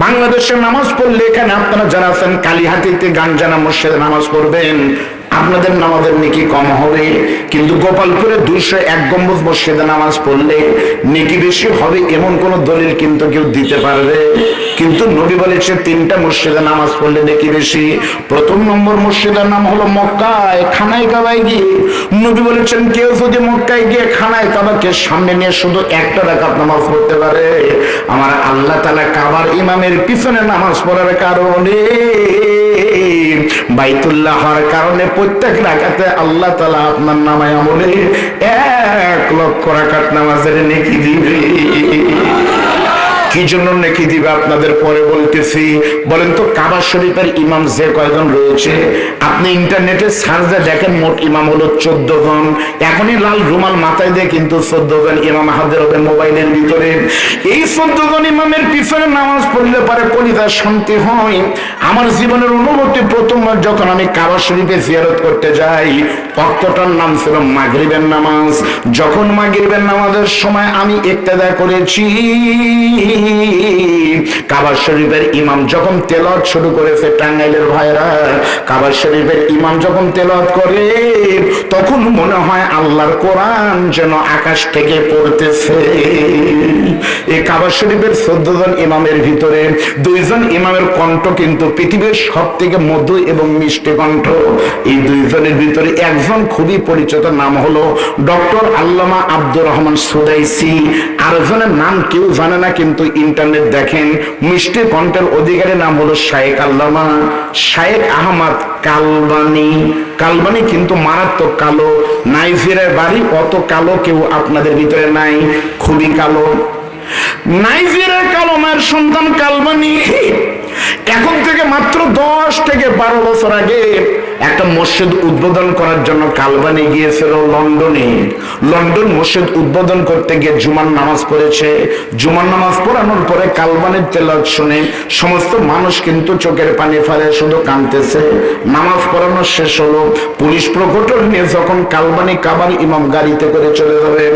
বাংলাদেশে নামাজ পড়লে, এখানে আপনারা যারা আছেন কালীহাতিতে গাঞ্জানা মসজিদে নামাজ পড়বেন, আপনাদের নামাজের নেকি কম হবে, কিন্তু গোপালপুরে 201 গম্বুজ মসজিদে নামাজ পড়লে নেকি বেশি হবে, এমন কোন দলিল কিন্তু কেউ দিতে পারবে? কিন্তু নবী বলেছে 3টা মসজিদে নামাজ পড়লে নেকি বেশি। 1 নম্বর মসজিদের নাম হলো মক্কায়, খানায় কাবায় গিয়ে। নবী বলেছেন কেউ যদি মক্কায় গিয়ে খানায় কাবাকে সামনে নিয়ে শুধু 1 রাকাত নামাজ পড়তে পারে, আমার আল্লাহ তাআলা কাবার ইমামের পিছনে নামাজ পড়ার কারণে, বাইতুল্লাহ হওয়ার কারণে, প্রত্যেক রাকাতে আল্লাহ তাআলা আপনার নামায় আমলে 1 লক্ষ রাকাত নামাজের নেকি দিবে। কি জন্য নেকি দিবে আপনাদের পরে বলতেছি। বলেন তো, কাবা শরীফের ইমাম যে কয়জন রয়েছে, আপনি ইন্টারনেটে সার্চে দেখেন, মোট ইমাম হলো 14 জন। এখনই লাল রুমাল মাথায় দিয়ে কিন্তু 14 জন ইমাম হাজির হবে মোবাইলের ভিতরে। এই 14 জন ইমামের পিছনে নামাজ পড়লে পারে কলিজার শান্তি হয়। আমার জীবনের অনুভূতি, প্রথমবার যখন আমি কাবা শরীফে জিয়ারত করতে যাই, ওয়াক্তটার নাম ছিল মাগরিবের নামাজ। যখন মাগরিবের নামাজের সময় আমি ইক্তেদা করেছি, কাবা শরীফের ইমাম যখন তেলাওয়াত শুরু করেছে, টাঙ্গাইলের ভাইরা, কাবা শরীফের ইমাম যখন তেলাওয়াত করে, তখন মনে হয় আল্লাহর কোরআন যেন আকাশ থেকে পড়তেছে। এই কাবা শরীফের 14 জন ইমামের ভিতরে 2 জন ইমামের কণ্ঠ কিন্তু পৃথিবীর সবথেকে মধুর এবং মিষ্টি কণ্ঠ। এই 2 জনের ভিতরে একজন খুবই পরিচিত, নাম হলো ডক্টর আল্লামা আব্দুর রহমান সুদাইসি। আরেকজনের নাম কেউ জানে না, কিন্তু ইন্টারনেট দেখেন, মিষ্টি কণ্ঠের অধিকারী নাম হলো শায়েখ আল্লামা শায়েখ আহমদ কালবানি। কালবানি কিন্তু মারাত্মক কালো। নাইজেরিয়ার বাড়ি, অত কালো কেউ আপনাদের ভিতরে নাই, খুবই কালো। নাইজেরিয়ার কালো মায়ের সন্তান কালবানি এখন থেকে মাত্র 10 থেকে 12 বছর আগে একটা মসজিদ উদ্বোধন করার জন্য কালবানি গিয়েছিল লন্ডনে। লন্ডন মসজিদ উদ্বোধন করতে গিয়ে জুমার নামাজ পড়েছে। জুমার নামাজ পড়ানোর পরে কালবানির তেলাওয়াত শুনে সমস্ত মানুষ কিন্তু চোখের পানি ফেলে, শুধু কাঁদতেছে। নামাজ পড়ানো শেষ হলো, পুলিশ প্রকটর নিয়ে যখন কালবানি কাবার ইমাম গাড়িতে করে চলে যাবে,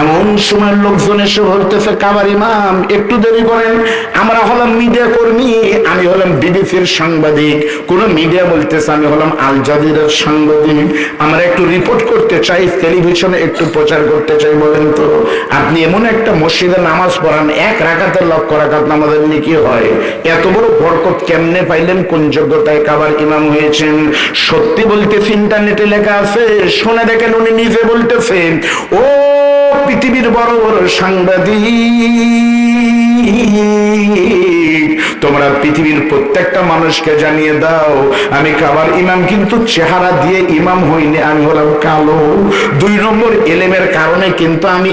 এমন সময় লোকজন এসে বলতেছে, কাবার ইমাম একটু দেরি করেন, আমরা হলাম মিডিয়া কর্মী, আমি হলাম বিবিসির সাংবাদিক। কোন মিডিয়া বলতেছে আমি হলাম আল জাজিরার সাংবাদিক, আমরা একটু রিপোর্ট করতে চাই, টেলিভিশনে একটু প্রচার করতে চাই। বলেন তো, আপনি এমন একটা মসজিদে নামাজ পড়ান, 1 রাকাতের লক্ষ রাকাত নামাজের নেকি হয়, এত বড় বরকত কেমনে পাইলেন? কোন যোগ্যতায় কাবার ইমাম হয়েছেন? সত্যি বলতেছি, ইন্টারনেটে লেখা আছে, শুনে দেখেন, উনি নিজে বলতেছেন, ও পৃথিবীর বড় বড় সাংবাদিক, তোমরা পৃথিবীর প্রত্যেকটা মানুষকে জানিয়ে দাও, আমি কাবার ইমাম কিন্তু চেহারা দিয়ে ইমাম হইনি, আমি হলাম কালো। 2 নম্বর, এলেমের কারণে কিন্তু আমি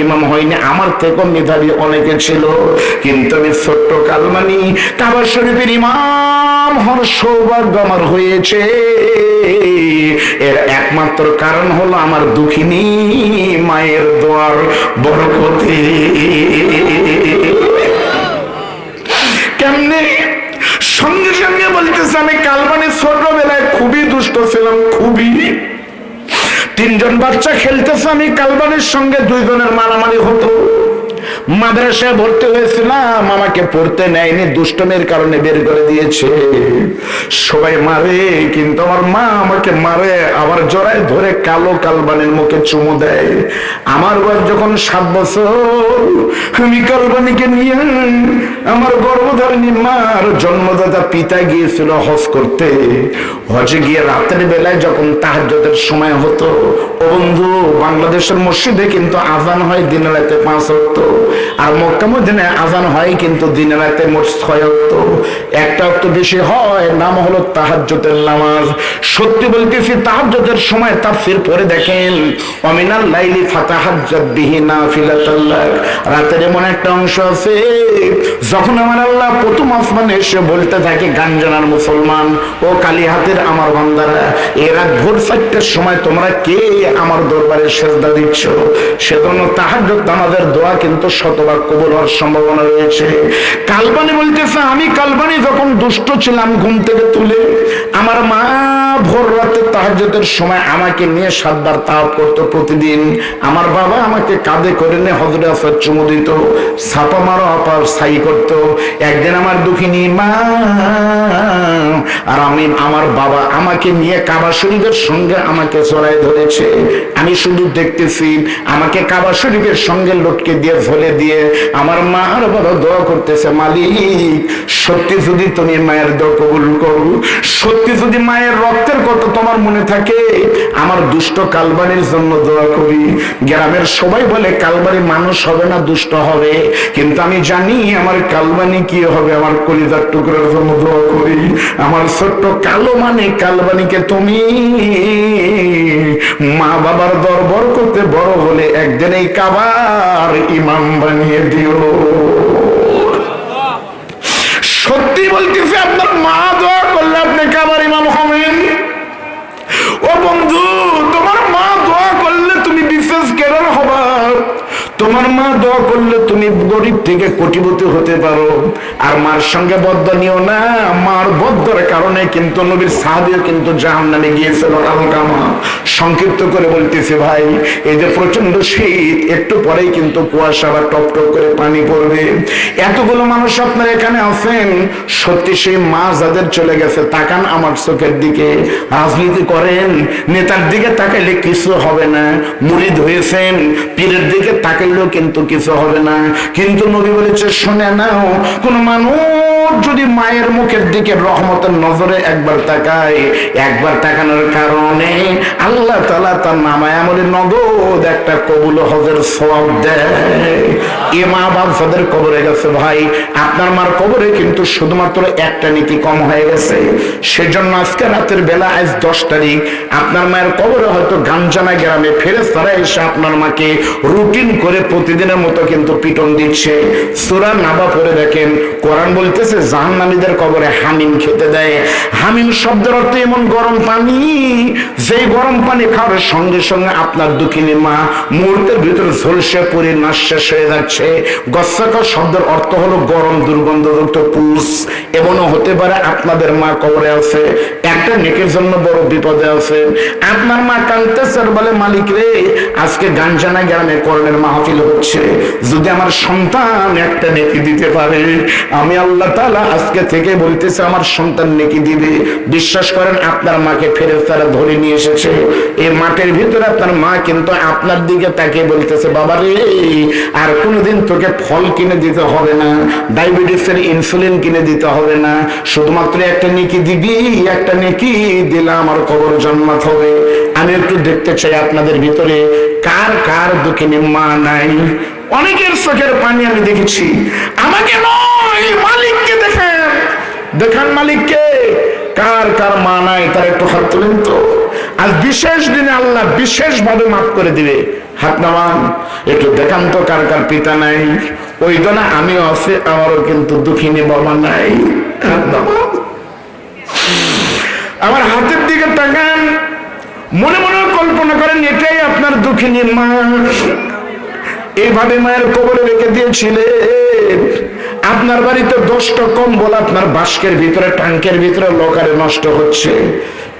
ইমাম হইনি, আমার থেকেও মেধাবী অনেকে ছিল, কিন্তু আমি ছোট্ট কালমানি কাবা শরীফের ইমাম হওয়ার সৌভাগ্য আমার হয়েছে। এর একমাত্র কারণ হলো আমার দুঃখিনী মায়ের দোয়ার বরকতে। কেমনে? সঙ্গে সঙ্গে বলতেছে, আমি কালবানি ছোটবেলায় খুবই দুষ্ট ছিলাম, খুবই। 3 জন বাচ্চা খেলতেছে, আমি কালবানির সঙ্গে 2 জনের মারামারি হতো। মাদ্রাসায় ভর্তি হয়েছিলাম, আমাকে পড়তে নেয়নি, দুষ্টমের কারণে বের করে দিয়েছে। সবাই মারে, কিন্তু আমার মা আমাকে মারে, আবার জড়ায় ধরে কালো কালবানির মুখে চুমু দেয়। আমার বয়স যখন 7 বছর, আমি কালবানিকে নিয়ে আমার গর্ভধারিণী মার জন্মদাতা পিতা গিয়েছিল হজ করতে। হজে গিয়ে রাতের বেলায় যখন তাহাজ্জুদের সময় হতো, ও বন্ধু বাংলাদেশের মসজিদে কিন্তু আজান হয় দিনে রাতে 5 ওয়াক্ত, আর মক্কা মদিনায় আজান হয় কিন্তু দিনে রাতে মোট 6 ওয়াক্ত। একটা ওয়াক্ত বেশি হয়, নাম হলো তাহাজ্জুদের নামাজ। সত্যি বলতেছি, তাহাজ্জুদের সময় তাফসীর পড়ে দেখেন, ওয়ামিনাল লাইলি ফাতাহাজ্জাত বিহি নাফিলাতাল লাক। রাতের এমন একটা অংশ আছে যখন আমার আল্লাহ প্রথম আসমানে এসে বলতে থাকে, গাঞ্জানার মুসলমান ও কালিহাতের আমার বান্দারা, এই রাত ভোর 4টার সময় তোমরা কে আমার দরবারে সেজদা দিচ্ছ? সেজন্য তাহাজ্জুদ নামাজের দোয়া কিন্তু শতভাগ কবুল হওয়ার সম্ভাবনা রয়েছে। কালবানি বলতেছে, আমি কালবানি যখন দুষ্ট ছিলাম, ঘুম থেকে তুলে আমার মা ভোর রাতে তাহাজ্জুদের সময় আমাকে নিয়ে 7 বার তাওয়াফ করতো প্রতিদিন। আমার বাবা আমাকে কাঁধে করে নিয়ে হযরত আসর চুমু দিত, ছাপা মারো আপার ছাই করতো। একদিন আমার দুঃখিনী মা আর আমার বাবা আমাকে নিয়ে কাবা শরীফের সঙ্গে আমাকে জড়ায় ধরেছে। আমি শুধু দেখতেছি, আমাকে কাবা শরীফের সঙ্গে লটকে দিয়ে ঝোলে দিয়ে আমার মা আর বাবা দোয়া করতেছে, মালিক সত্যি যদি তুমি মায়ের দোয়া কবুল করো, সত্যি যদি মায়ের রক্তের কথা তোমার মনে থাকে, আমার দুষ্ট কালবানির জন্য দোয়া করি। গ্রামের সবাই বলে কালবানি মানুষ হবে না, দুষ্ট হবে, কিন্তু আমি জানি আমার কালবানি কি হবে। আমার কলিজার টুকরার জন্য দোয়া করি। আমার ছোট্ট কালো মানে কালবানিকে তুমি মা বাবার দরবার করতে বড় হলে একদিন এই কাবার ইমাম বানিয়ে দিও। সত্যি বলতেছি, আপনার মা দোয়া করলে আপনি কাবার ইমাম হবেন। ও বন্ধু, তোমার মা দোয়া করলে তুমি বিশেষ কেরার হবা। তোমার মা দোয়া করলে তুমি গরিব থেকে কোটিপতি হতে পারো। আর মার সঙ্গে বদ্ধ নিও না, মার বদ্ধর কারণে কিন্তু নবীর সাহাবীও কিন্তু জাহান্নামে গিয়েছিল। আলকামা সংক্ষিপ্ত করে বলতেছে ভাই, এই যে প্রচন্ড শীত, একটু পরেই কিন্তু কুয়াশা বা টপ টপ করে পানি পড়বে। এতগুলো মানুষ আপনার এখানে আছেন, সত্যি সেই মা যাদের চলে গেছে, তাকান আমার চোখের দিকে। রাজনীতি করেন, নেতার দিকে তাকাইলে কিছু হবে না। মুরিদ হয়েছেন, পীরের দিকে তাকাইলেও কিন্তু কিছু হবে না। কিন্তু নবী বলেছে, শুনে নাও, কোন মানুষ যদি মায়ের মুখের দিকে রহমতের নজরে একবার তাকায়, একবার তাকানোর কারণে আল্লাহ তাআলা তার নামায় আমলে নগদ একটা কবুল হজের সওয়াব দেয়। এ মা বাপ যাদের কবরে গেছে ভাই, আপনার মার কবরে কিন্তু শুধুমাত্র একটা নীতি কম হয়ে গেছে। সেজন্য আজকে রাতের বেলা, আজ 10 তারিখ, আপনার মায়ের কবরে হয়তো গাঞ্জানা গ্রামে ফেরেশতারা এসে আপনার মাকে রুটিন করে প্রতিদিনের মতো কিন্তু পিটন দিচ্ছে। সূরা নাবা পড়ে দেখেন, কোরআন বলতেছে জাহান্নামীদের কবরে হামিম খেতে দেয়। হামিম শব্দের অর্থ এমন গরম পানি, যে গরম পানি খাওয়ার সঙ্গে সঙ্গে আপনার দুঃখিনী মা মুহূর্তের ভিতরে ঝলসে পড়ে নাশ্বাস হয়ে যাচ্ছে। গস্সাকা শব্দের অর্থ হলো গরম দুর্গন্ধযুক্ত পুষ। এমনও হতে পারে আপনাদের মা কবরে আছে, একটা নেকের জন্য বড় বিপদে আছে। আপনার মা কাঁদতেছে, বলে মালিক রে, আজকে গাঞ্জানা গ্রামে করণের মাহফিল হচ্ছে, যদি আমার সন্তান একটা নেকি দিতে পারে, আমি আল্লাহ তাআলা আজকে থেকে বলতেছে আমার সন্তান নেকি দিবে। বিশ্বাস করেন, আপনার মাকে ফেরেশতারা ধরে নিয়ে এসেছে। এই মাঠের ভিতরে আপনার মা কিন্তু আপনার দিকে তাকিয়ে বলতেছে, বাবা রে, আর কোনোদিন তোকে ফল কিনে দিতে হবে না, ডায়াবেটিসের ইনসুলিন কিনে দিতে হবে না, শুধুমাত্র একটা নেকি দিবি, একটা নেকি দিলে আমার কবর জান্নাত হবে। আমি একটু দেখতে চাই আপনাদের ভিতরে কার কার দুঃখিনী মা নাই। অনেকের চোখের পানি আমি দেখেছি। আমাকে নয়, মালিককে দেখেন, দেখান মালিককে। কার কার মা নাই তার একটু হাত তুলেন তো। আজ বিশেষ দিনে আল্লাহ বিশেষ ভাবে মাফ করে দিবে। হাত নামান, একটু দেখান তো কার কার পিতা নাই। ওই দোনা আমিও আছে, আমারও কিন্তু দুঃখিনী বাবা নাই। হাত নামান, আমার হাতের দিকে তাকান, মনে মনে কল্পনা করেন এটাই আপনার দুঃখিনী মা। এইভাবে মায়ের কবরে রেখে দিয়েছিলেন। আপনার বাড়িতে 10টা কম্বল আপনার বাস্কের ভিতরে, ট্যাঙ্কের ভিতরে লকারে নষ্ট হচ্ছে,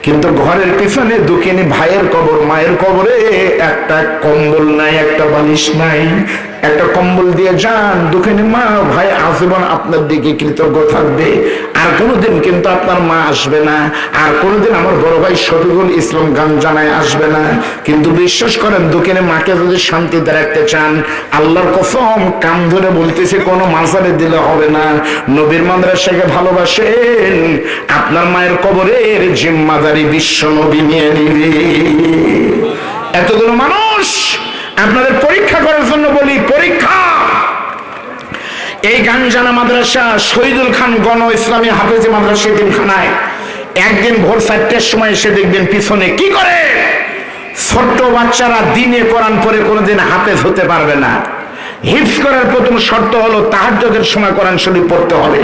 কিন্তু ঘরের পিছনে দুঃখিনী ভাইয়ের কবর, মায়ের কবরে একটা কম্বল নাই, একটা বালিশ নাই। একটা কম্বল দিয়ে যান, দুঃখিনী মা ভাই আজীবন আপনার দিকে কৃতজ্ঞ থাকবে। আর কোনোদিন কিন্তু আপনার মা আসবে না, আর কোনোদিন আমার বড় ভাই শফিকুল ইসলাম গাঞ্জানায় আসবে না। কিন্তু বিশ্বাস করেন, দুঃখিনী মাকে যদি শান্তিতে রাখতে চান, আল্লাহর কসম কাম ধরে বলতেছি, কোনো মাজারে দিলে হবে না। নবীর মাদ্রাসাকে ভালোবাসেন, আপনার মায়ের কবরের জিম্মাদারি বিশ্ব নবী নিয়ে নিবে। এতগুলো মানুষ আপনাদের পরীক্ষা করার জন্য বলি, পরীক্ষা। এই গাঞ্জানা মাদ্রাসা শহীদুল খান গণ ইসলামী হাফেজি মাদ্রাসা এতিমখানায় একদিন ভোর 4টার সময় এসে দেখবেন পিছনে কি করে ছোট্ট বাচ্চারা দিনে কোরআন পড়ে কোনোদিন হাফেজ হতে পারবে না। হিফজ করার প্রথম শর্ত হলো তাহাজ্জুদের সময় কোরআন শরীফ পড়তে হবে।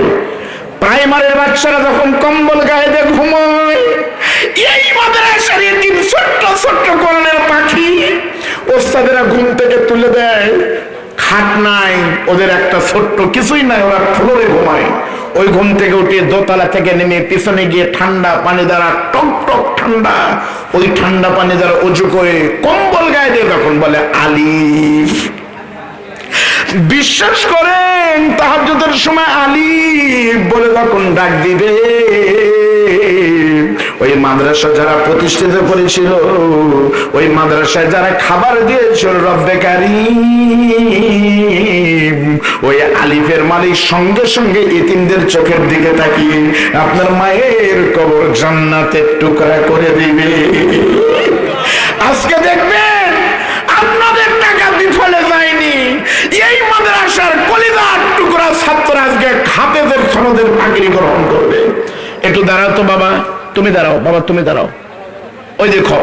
প্রাইমারির বাচ্চারা যখন কম্বল গায়ে দিয়ে ঘুমায়, এই মাদ্রাসার এতিম ছোট্ট ছোট্ট কোরআনের পাখি ওস্তাদেরা ঘুম থেকে তুলে দেয়। খাট নাই ওদের, একটা ছোট্ট কিছুই নাই, ওরা ফ্লোরে ঘুমায়। ওই ঘুম থেকে উঠে দোতলা থেকে নেমে পিছনে গিয়ে ঠান্ডা পানি দ্বারা টক টক ঠান্ডা, ওই ঠান্ডা পানি দ্বারা উঁচু করে কম্বল গায়ে দিয়ে তখন বলে আলিফ। বিশ্বাস করেন তাহাজ্জুদের সময় আলিফ বলে যখন ডাক দিবে, ওই মাদ্রাসা যারা প্রতিষ্ঠিত করেছিল, ওই মাদ্রাসায় যারা খাবার দিয়েছিল রব্বে কারীম, ওই আলিফের মালিক সঙ্গে সঙ্গে এতিমদের চোখের দিকে তাকিয়ে আপনার মায়ের কবর জান্নাতের টুকরা করে দিবে। আজকে দেখবেন আপনাদের টাকা বিফলে যায়নি, এই মাদ্রাসার কলিজার টুকরা ছাত্র আজকে হাফেজের সনদের পাগড়ি গ্রহণ করবে। একটু দাঁড়াও তো বাবা, তুমি দাঁড়াও, বাবা তুমি দাঁড়াও। ওই দেখো